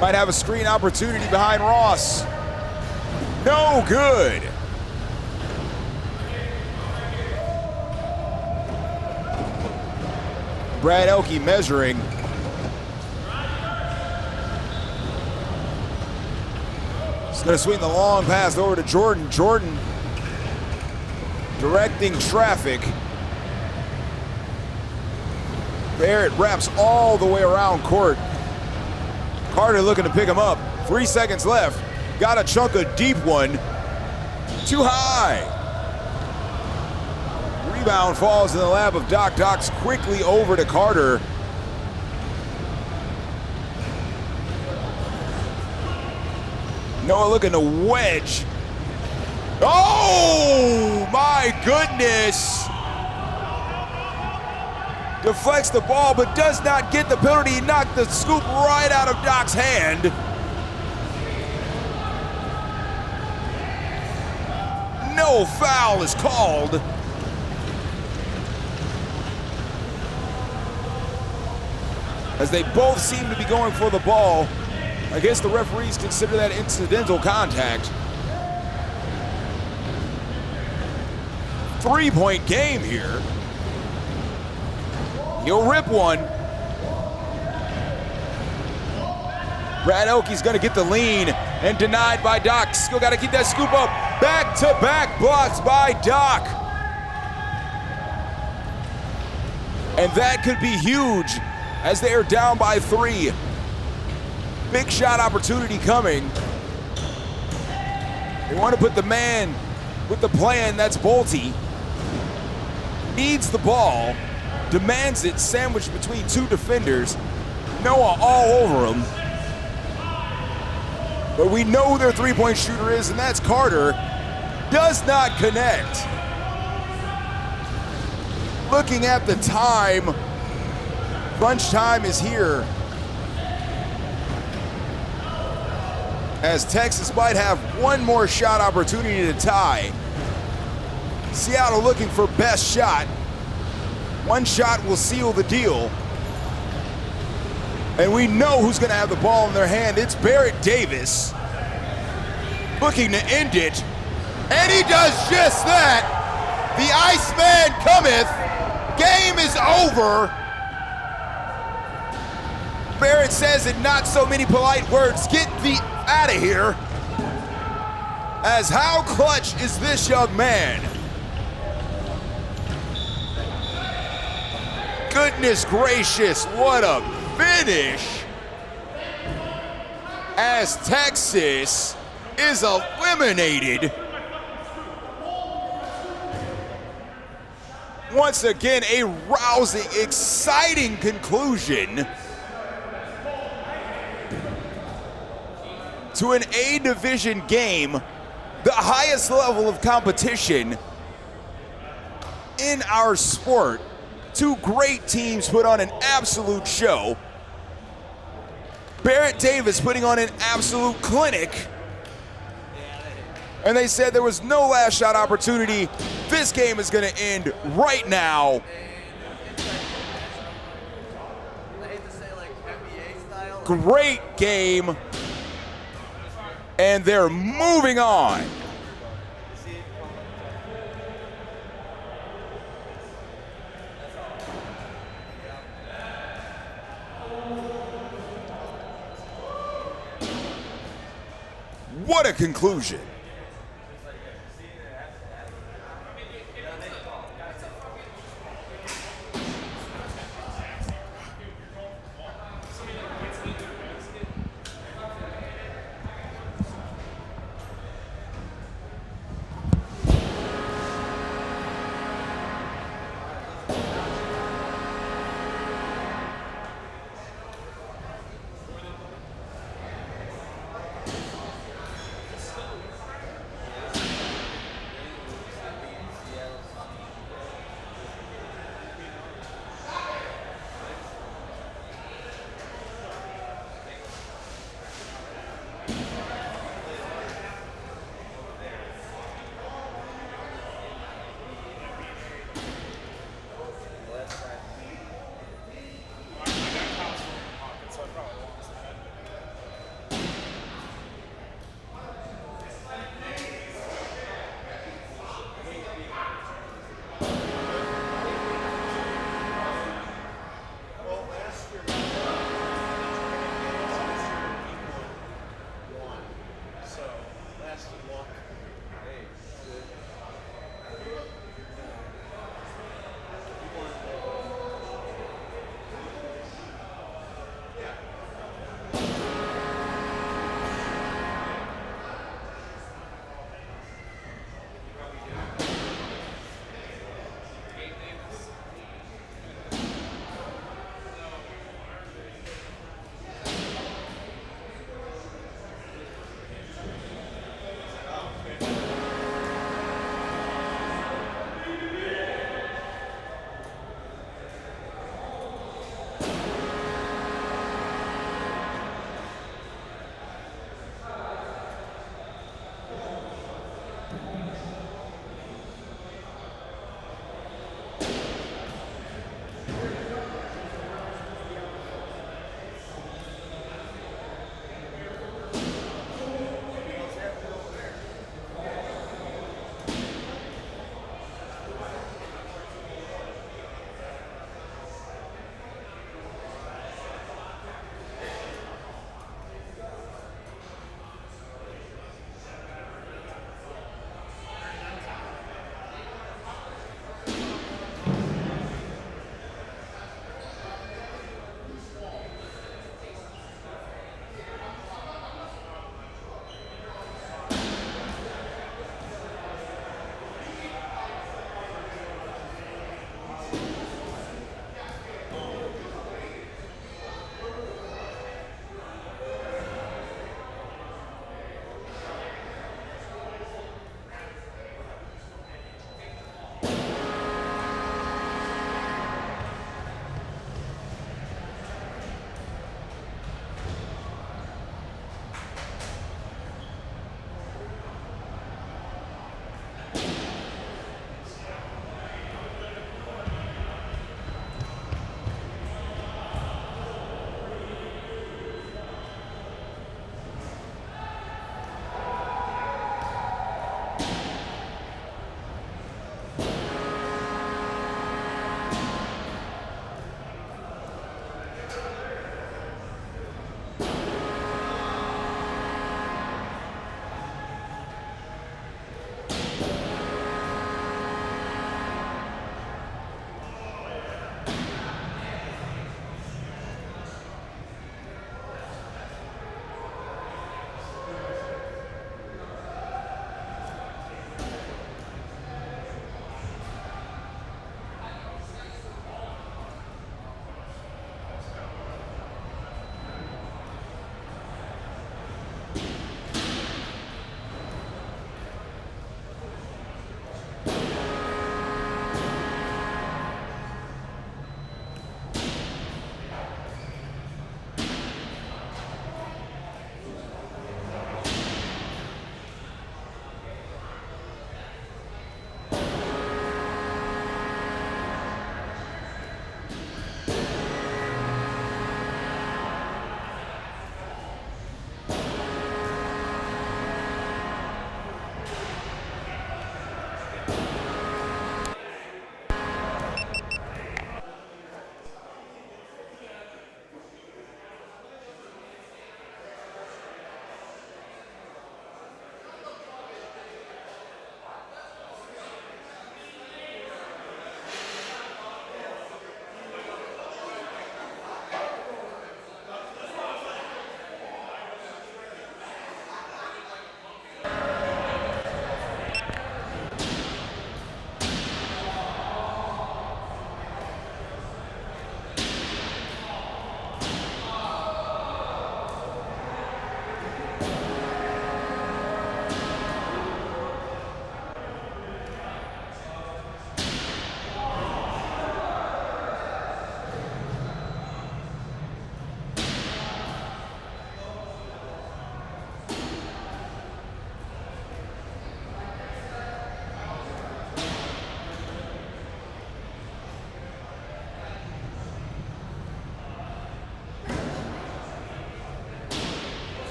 Might have a screen opportunity behind Ross. No good. Brad Elke measuring. He's gonna swing the long pass over to Jordan. Jordan directing traffic. Barrett wraps all the way around court. Carter looking to pick him up. 3 seconds left. Got a chunk of deep one. Too high. Rebound falls in the lap of Doc. Doc's quickly over to Carter. Noah looking to wedge. Oh my goodness. Deflects the ball but does not get the penalty. He knocked the scoop right out of Doc's hand. No foul is called. As they both seem to be going for the ball. I guess the referees consider that incidental contact. 3-point game here. He'll rip one. Brad Elke's gonna get the lean and denied by Doc. Still gotta keep that scoop up. Back-to-back blocks by Doc. And that could be huge as they are down by 3. Big shot opportunity coming. They want to put the man with the plan, that's Bolte. Needs the ball, demands it, sandwiched between 2 defenders. Noah all over him. But we know who their 3-point shooter is, and that's Carter. Does not connect. Looking at the time, crunch time is here. As Texas might have one more shot opportunity to tie. Seattle looking for best shot. One shot will seal the deal. And we know who's gonna have the ball in their hand. It's Barrett Davis. Looking to end it. And he does just that. The Iceman cometh. Game is over. Barrett says in not so many polite words, get thee out of here. As how clutch is this young man? Goodness gracious, what a finish. As Texas is eliminated. Once again, a rousing, exciting conclusion to an A division game, the highest level of competition in our sport. 2 great teams put on an absolute show. Barrett Davis putting on an absolute clinic. And they said there was no last shot opportunity. This game is gonna end right now. Great game. And they're moving on. What a conclusion.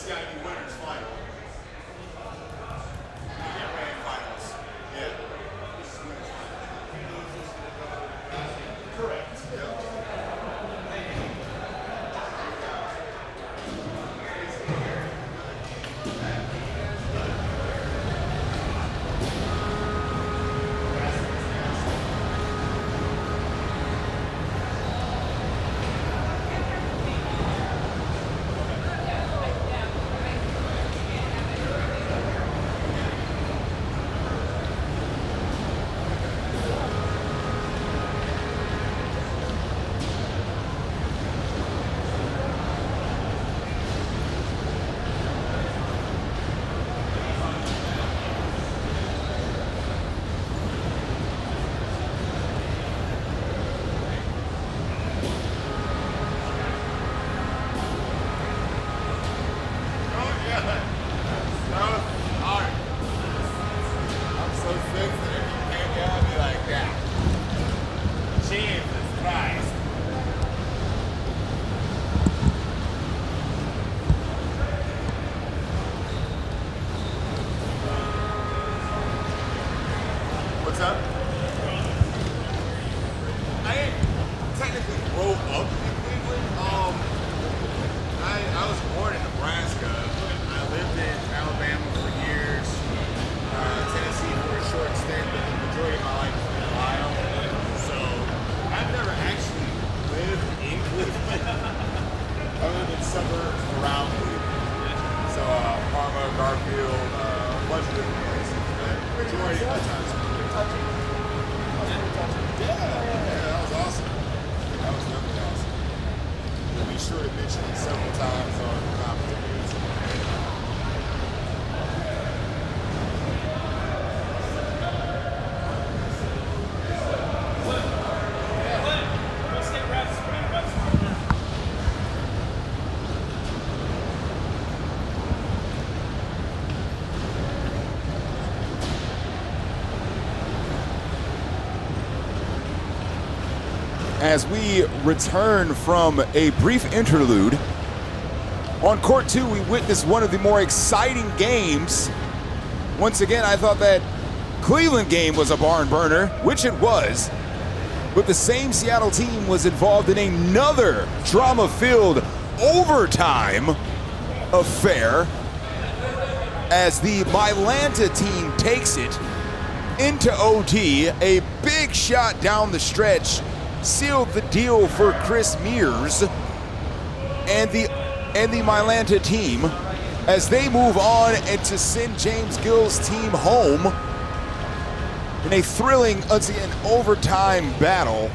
It's got to be winners final. Finals. Yeah. Correct. Yep. What's up? I technically grew up in Cleveland. I was born in Nebraska. I lived in Alabama for years, Tennessee for a short stint, but the majority of my life was in Ohio. So I've never actually lived in Cleveland, other than suburbs around Cleveland. So Parma, Garfield, a bunch of different places. But majority of the time. Yeah, that was awesome. That was definitely awesome. We'll be sure to mention it several times on the commentaries. As we return from a brief interlude, on court 2 we witnessed one of the more exciting games. Once again, I thought that Cleveland game was a barn burner, which it was, but the same Seattle team was involved in another drama-filled overtime affair as the Mylanta team takes it into OT. A big shot down the stretch sealed the deal for Chris Mears and the Mylanta team as they move on and to send James Gill's team home in a thrilling, once again, overtime battle.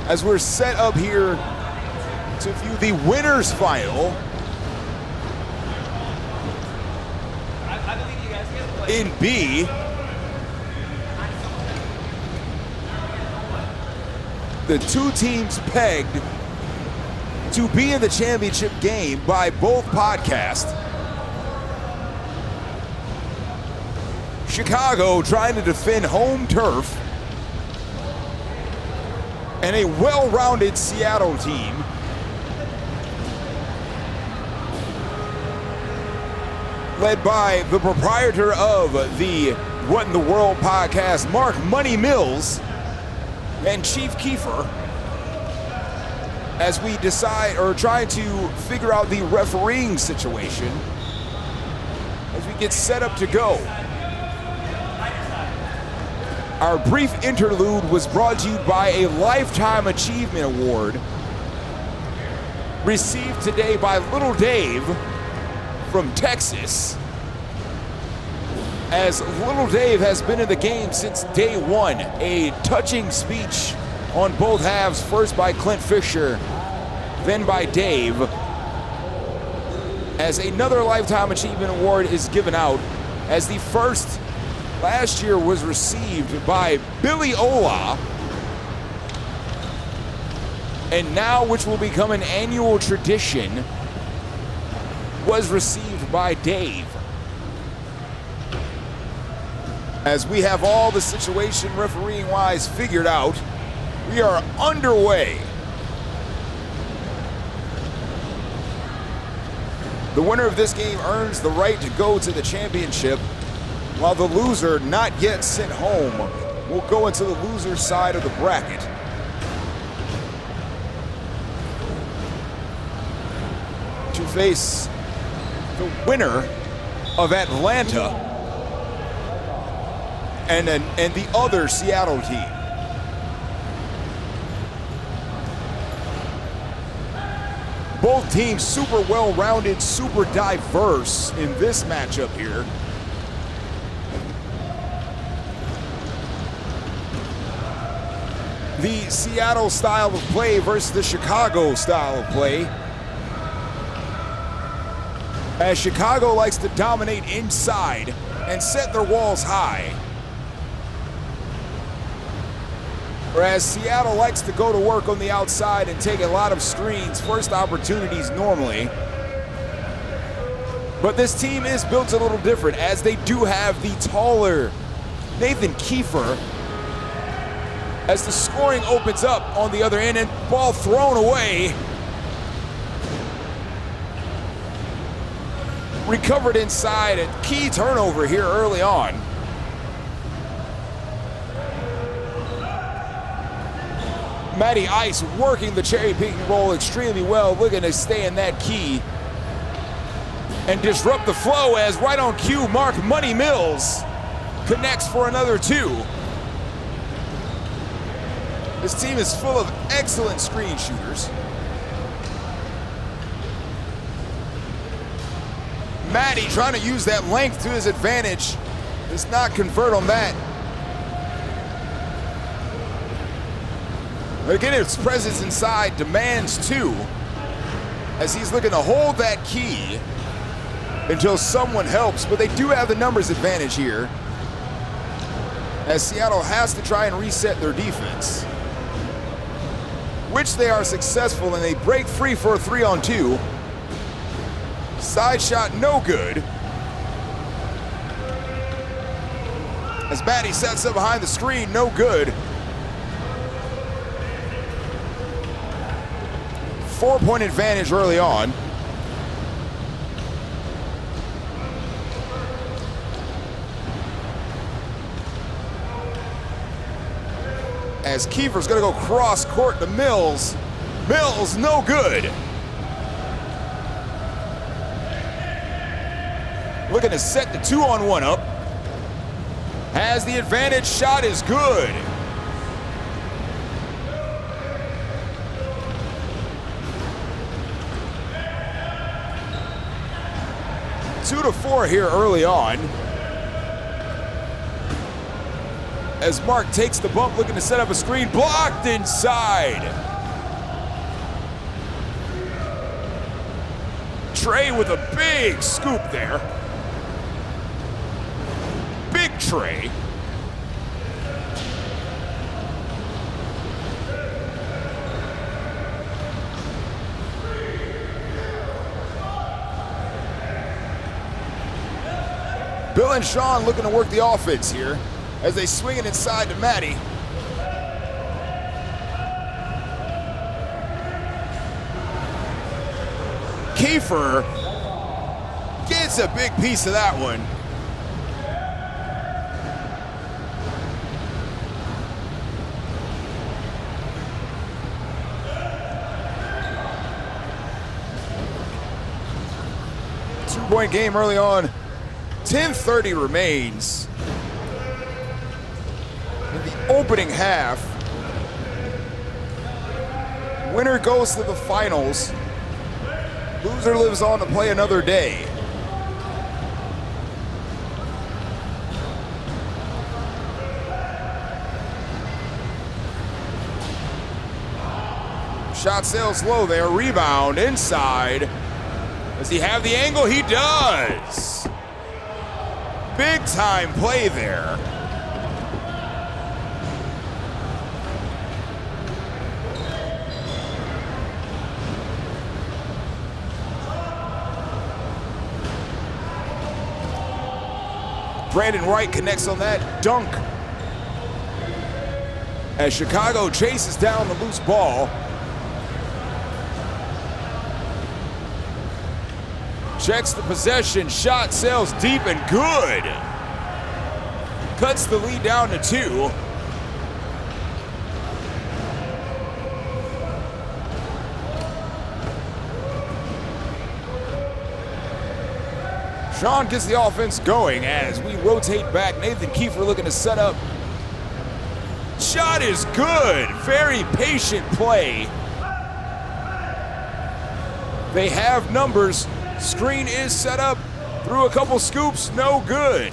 As we're set up here to view the winners final in B. The two teams pegged to be in the championship game by both podcasts. Chicago trying to defend home turf, and a well-rounded Seattle team led by the proprietor of the What in the World podcast, Mark Money Mills, and Chief Kiefer, as we decide or try to figure out the refereeing situation as we get set up to go. Our brief interlude was brought to you by a Lifetime Achievement Award received today by Little Dave from Texas, as Little Dave has been in the game since day one. A touching speech on both halves, first by Clint Fisher, then by Dave, as another Lifetime Achievement Award is given out, as the first last year was received by Billy Ola, and now, which will become an annual tradition, was received by Dave. As we have all the situation refereeing-wise figured out, we are underway. The winner of this game earns the right to go to the championship, while the loser, not yet sent home, will go into the loser's side of the bracket. To face the winner of Atlanta and the other Seattle team. Both teams super well-rounded, super diverse in this matchup here. The Seattle style of play versus the Chicago style of play. As Chicago likes to dominate inside and set their walls high, whereas Seattle likes to go to work on the outside and take a lot of screens, first opportunities normally. But this team is built a little different, as they do have the taller Nathan Kiefer, as the scoring opens up on the other end and ball thrown away. Recovered inside, a key turnover here early on. Matty Ice working the cherry picking roll extremely well, looking to stay in that key and disrupt the flow, as right on cue, Mark Money Mills connects for another two. This team is full of excellent screen shooters. Matty trying to use that length to his advantage, does not convert on that. But again, his presence inside demands two, as he's looking to hold that key until someone helps, but they do have the numbers advantage here, as Seattle has to try and reset their defense, which they are successful, and they break free for a 3-on-2. Side shot, no good. As Matty sets up behind the screen, no good. 4-point advantage early on. As Kiefer's gonna go cross court to Mills. Mills, no good. Looking to set the 2-on-1 up. Has the advantage, shot is good. Two to four here early on. As Mark takes the bump, looking to set up a screen, blocked inside. Trey with a big scoop there. Big Trey. Bill and Sean looking to work the offense here as they swing it inside to Matty. Kiefer gets a big piece of that one. Two-point game early on. 10:30 remains in the opening half. Winner goes to the finals. Loser lives on to play another day. Shot sails low there, rebound inside. Does he have the angle? He does. Big time play there. Brandon Wright connects on that dunk as Chicago chases down the loose ball. Checks the possession, shot sails deep and good. Cuts the lead down to 2. Sean gets the offense going as we rotate back. Nathan Kiefer looking to set up. Shot is good. Very patient play. They have numbers. Screen is set up. Through a couple scoops, no good.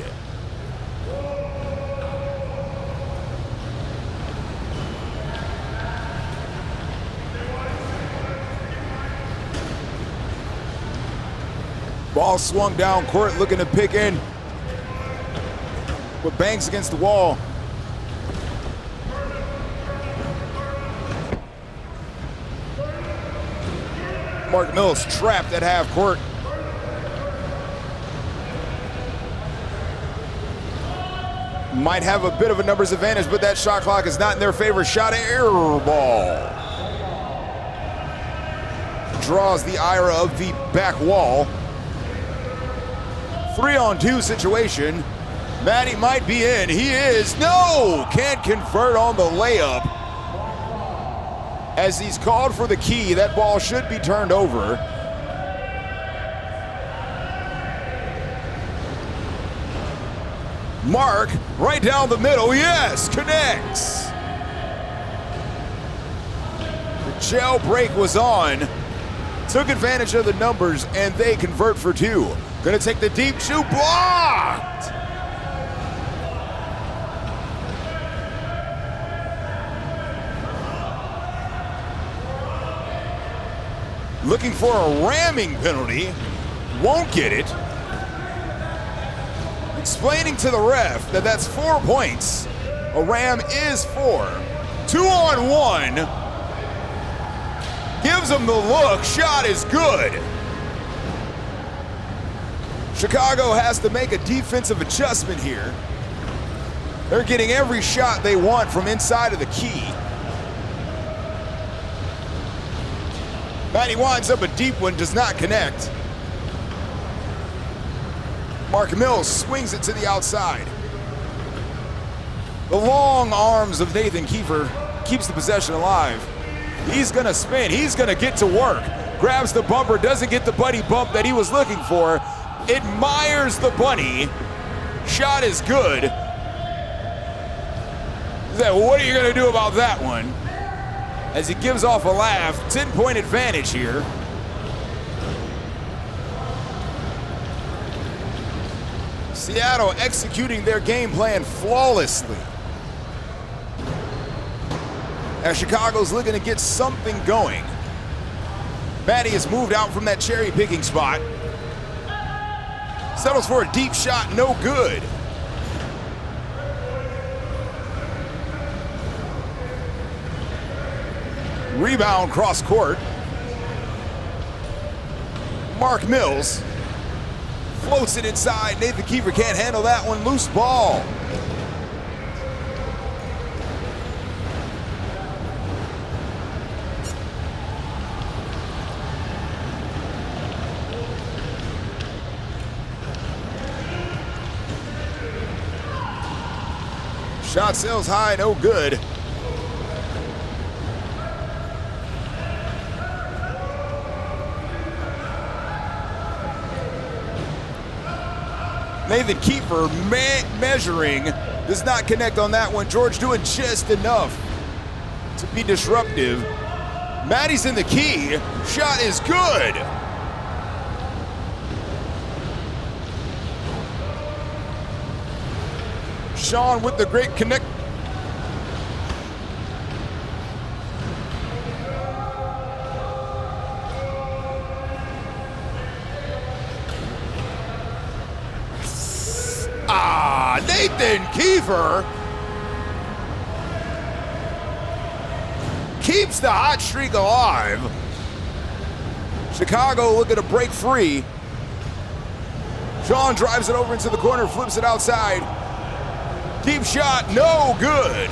Ball swung down court, looking to pick in, but bangs against the wall. Mark Mills trapped at half court. Might have a bit of a numbers advantage, but that shot clock is not in their favor. Shot air ball. Draws the ire of the back wall. 3-on-2 situation. Matty might be in. He is. No! Can't convert on the layup. As he's called for the key, that ball should be turned over. Mark, right down the middle. Yes, connects. The jailbreak was on. Took advantage of the numbers, and they convert for 2. Gonna take the deep shoot, blocked! Looking for a ramming penalty, won't get it. Explaining to the ref that that's 4 points. A ram is 4. 2-on-1. Gives him the look, shot is good. Chicago has to make a defensive adjustment here. They're getting every shot they want from inside of the key. Matty winds up a deep one, does not connect. Mark Mills swings it to the outside. The long arms of Nathan Kiefer keeps the possession alive. He's gonna spin, he's gonna get to work. Grabs the bumper, doesn't get the buddy bump that he was looking for. Admires the bunny. Shot is good. What are you gonna do about that one? As he gives off a laugh, 10-point advantage here. Seattle executing their game plan flawlessly. As Chicago's looking to get something going. Matty has moved out from that cherry picking spot. Settles for a deep shot, no good. Rebound cross court. Mark Mills floats it inside. Nathan Kiefer can't handle that one. Loose ball. Shot sails high, no good. Nathan Kiefer measuring, does not connect on that one. George doing just enough to be disruptive. Matty's in the key, shot is good. Sean with the great connect. Nathan Kiefer keeps the hot streak alive. Chicago looking to break free. Sean drives it over into the corner, flips it outside. Deep shot, no good.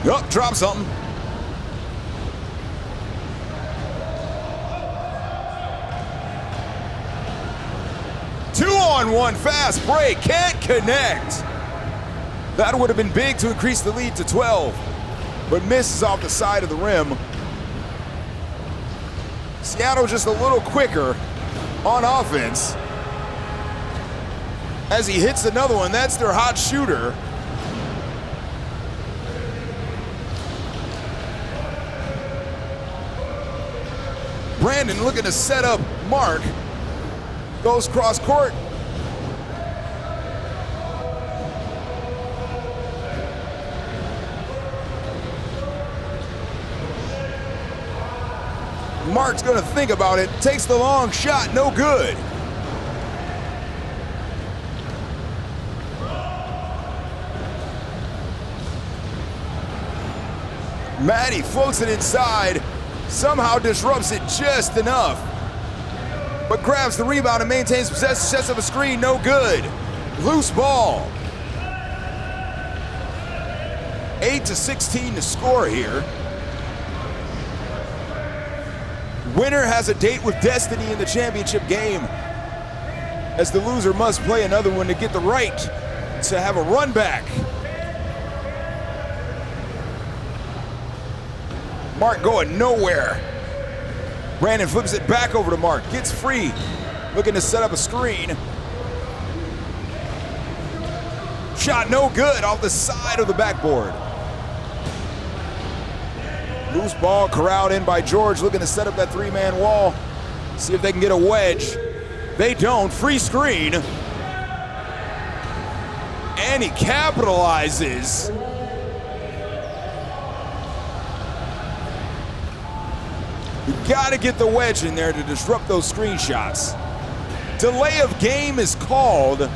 Nope, drop something. 2-on-1 fast break, can't connect. That would have been big to increase the lead to 12, but misses off the side of the rim. Seattle just a little quicker on offense. As he hits another one, that's their hot shooter. Brandon looking to set up Mark. Goes cross court. Mark's gonna think about it. Takes the long shot, no good. Maddie floats it inside. Somehow disrupts it just enough, but grabs the rebound and maintains possession, sets up a screen, no good. Loose ball. 8-16 to score here. Winner has a date with destiny in the championship game, as the loser must play another one to get the right to have a run back. Mark going nowhere. Brandon flips it back over to Mark, gets free, looking to set up a screen. Shot no good, off the side of the backboard. Loose ball corralled in by George, looking to set up that three-man wall. See if they can get a wedge. They don't, free screen. And he capitalizes. You gotta get the wedge in there to disrupt those screenshots. Delay of game is called.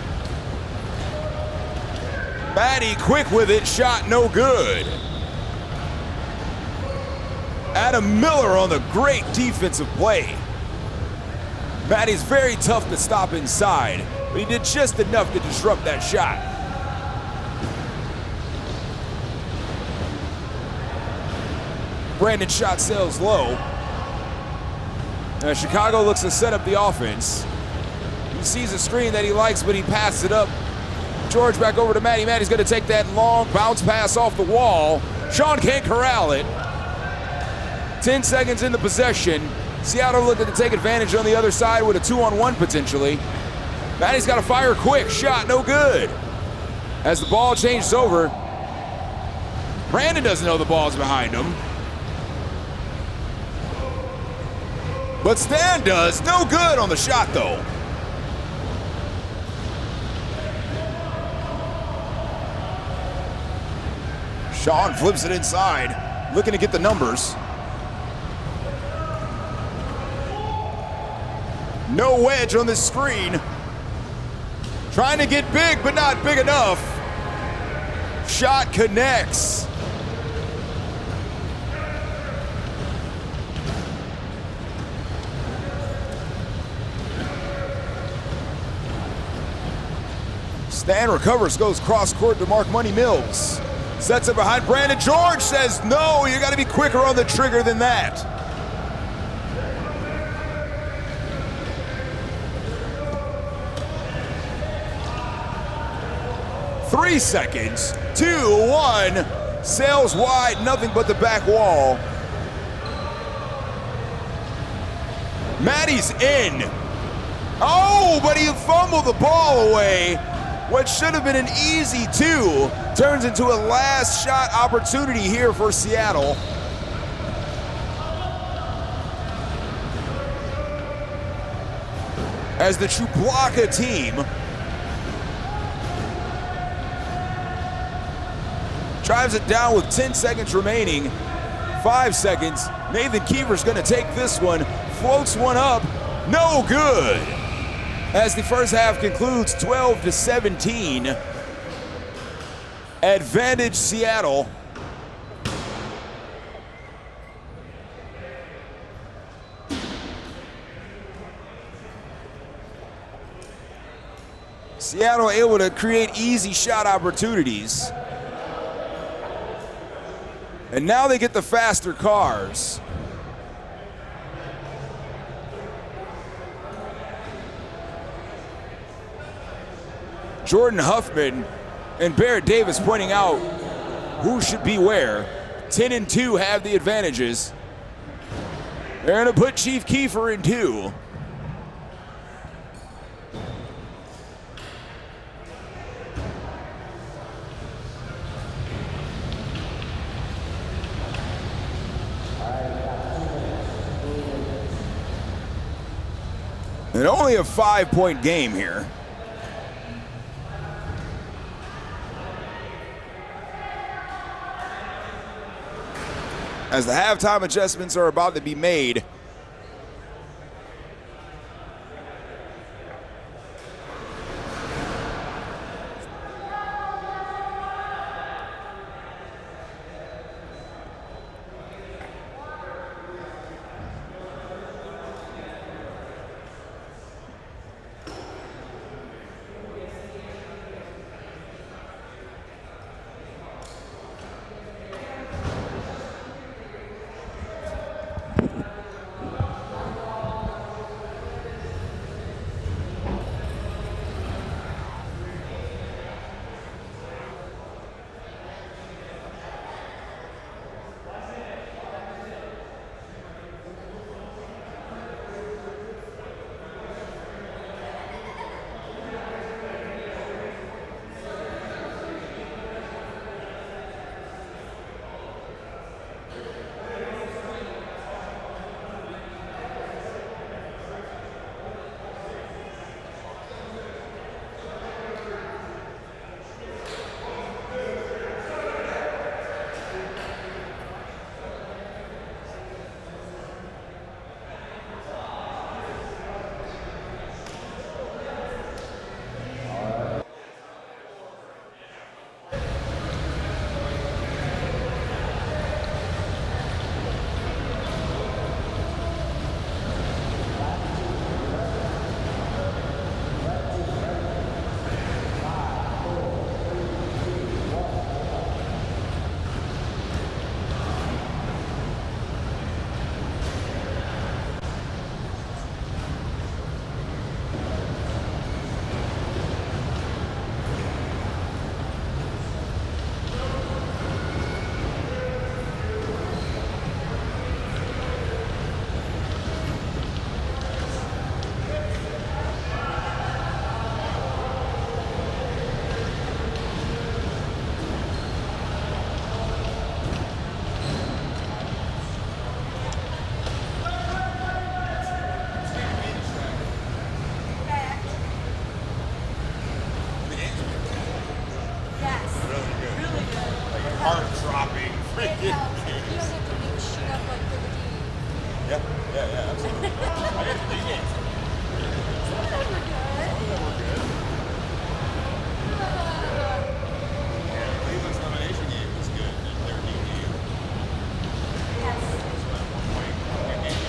Maddie quick with it, shot no good. Adam Miller on the great defensive play. Maddie's very tough to stop inside, but he did just enough to disrupt that shot. Brandon shot sails low. Chicago looks to set up the offense. He sees a screen that he likes, but he passes it up. George back over to Maddie. Maddie's gonna take that long bounce pass off the wall. Sean can't corral it. 10 seconds in the possession. Seattle looking to take advantage on the other side with a 2-on-1 potentially. Maddie's got to fire quick. Shot no good. As the ball changes over, Brandon doesn't know the ball's behind him. But Stan does. No good on the shot though. Sean flips it inside, looking to get the numbers. No wedge on this screen. Trying to get big, but not big enough. Shot connects. Stan recovers, goes cross court to Mark Money Mills. Sets it behind Brandon. George says, no, you got to be quicker on the trigger than that. Three seconds, 2-1, sails wide, nothing but the back wall. Maddie's in. Oh, but he fumbled the ball away. What should have been an easy two turns into a last shot opportunity here for Seattle. As the Chublaka team drives it down with 10 seconds remaining. 5 seconds. Nathan Keefer's gonna take this one. Floats one up. No good. As the first half concludes 12-17. Advantage Seattle. Seattle able to create easy shot opportunities. And now they get the faster cars. Jordan Huffman and Barrett Davis pointing out who should be where. 10 and 2 have the advantages. They're gonna put Chief Kiefer in 2. And only a 5-point game here. As the halftime adjustments are about to be made. Heart-dropping freaking games. Yeah, absolutely. I got 3 games. Some of them were good. Yeah, Cleveland's elimination game was good. Their DQ. Yes. It was about 1 point game.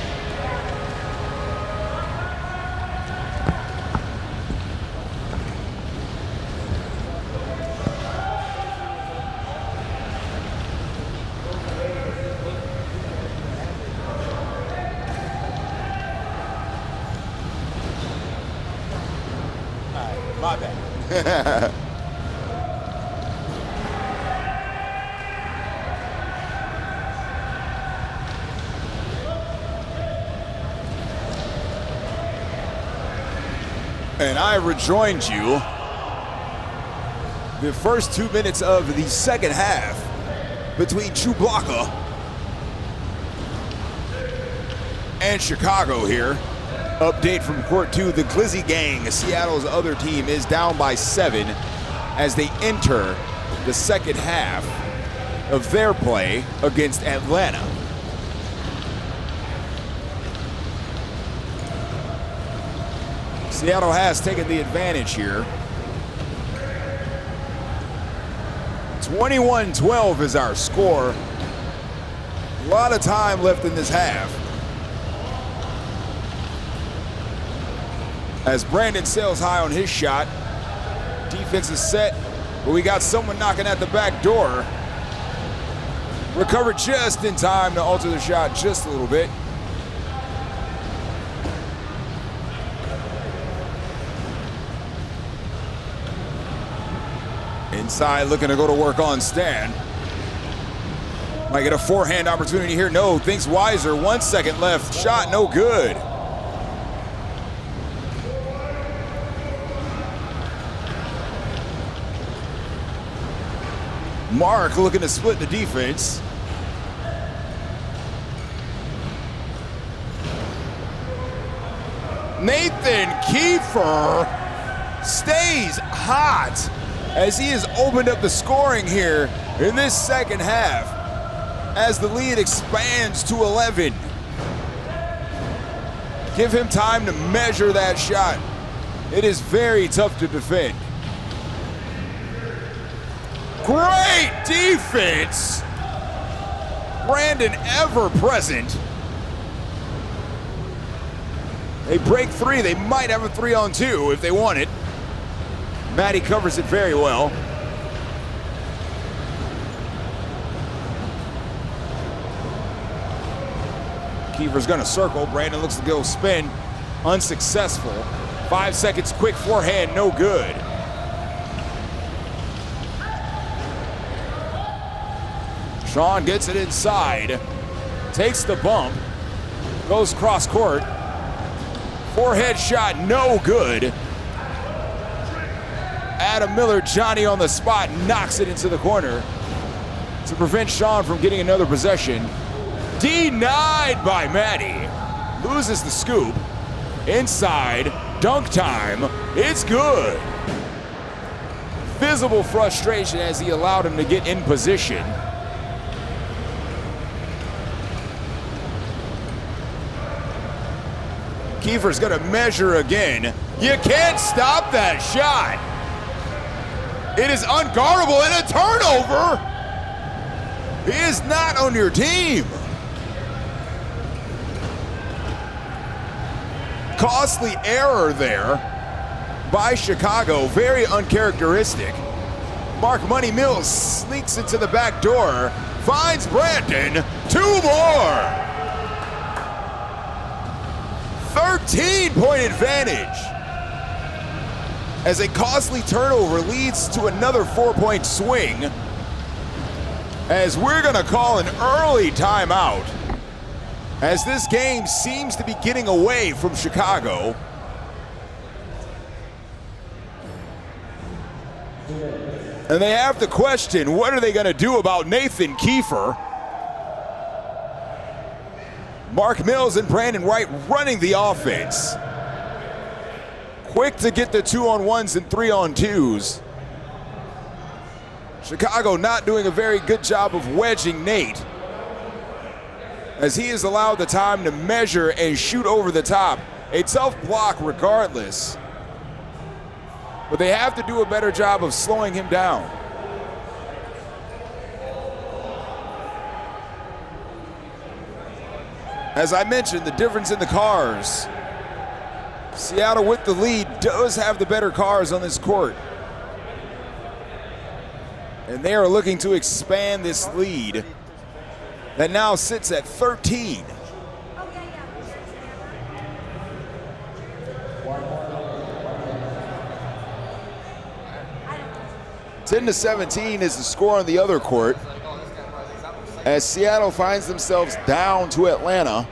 My bad. And I rejoined you. The first 2 minutes of the second half between Chewbacca and Chicago here. Update from Court 2, the Glizzy Gang, Seattle's other team, is down by 7 as they enter the second half of their play against Atlanta. Seattle has taken the advantage here. 21-12 is our score. A lot of time left in this half. As Brandon sails high on his shot. Defense is set, but we got someone knocking at the back door. Recovered just in time to alter the shot just a little bit. Inside, looking to go to work on Stan. Might get a forehand opportunity here. No, thinks wiser. 1 second left. Shot no good. Mark looking to split the defense. Nathan Kiefer stays hot as he has opened up the scoring here in this second half as the lead expands to 11. Give him time to measure that shot. It is very tough to defend. Great defense. Brandon ever present. They break three. They might have a 3-on-2 if they want it. Maddie covers it very well. Kiefer's gonna circle. Brandon looks to go spin. Unsuccessful. 5 seconds, quick forehand, no good. Sean gets it inside. Takes the bump. Goes cross court. Forehead shot, no good. Adam Miller, Johnny on the spot, knocks it into the corner to prevent Sean from getting another possession. Denied by Maddie. Loses the scoop. Inside, dunk time. It's good. Visible frustration as he allowed him to get in position. Kiefer's gonna measure again. You can't stop that shot. It is unguardable and a turnover. He is not on your team. Costly error there by Chicago, very uncharacteristic. Mark Money Mills sneaks into the back door, finds Brandon, 2 more. 13-point advantage as a costly turnover leads to another 4-point swing, as we're gonna call an early timeout as this game seems to be getting away from Chicago. And they have to question, what are they gonna do about Nathan Kiefer? Mark Mills and Brandon Wright running the offense. Quick to get the 2-on-1s and 3-on-2s. Chicago not doing a very good job of wedging Nate, as he is allowed the time to measure and shoot over the top. A tough block regardless, but they have to do a better job of slowing him down. As I mentioned, the difference in the cars. Seattle with the lead does have the better cars on this court. And they are looking to expand this lead that now sits at 13. Ten to 17 is the score on the other court, as Seattle finds themselves down to Atlanta.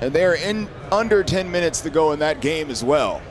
And they are in under 10 minutes to go in that game as well.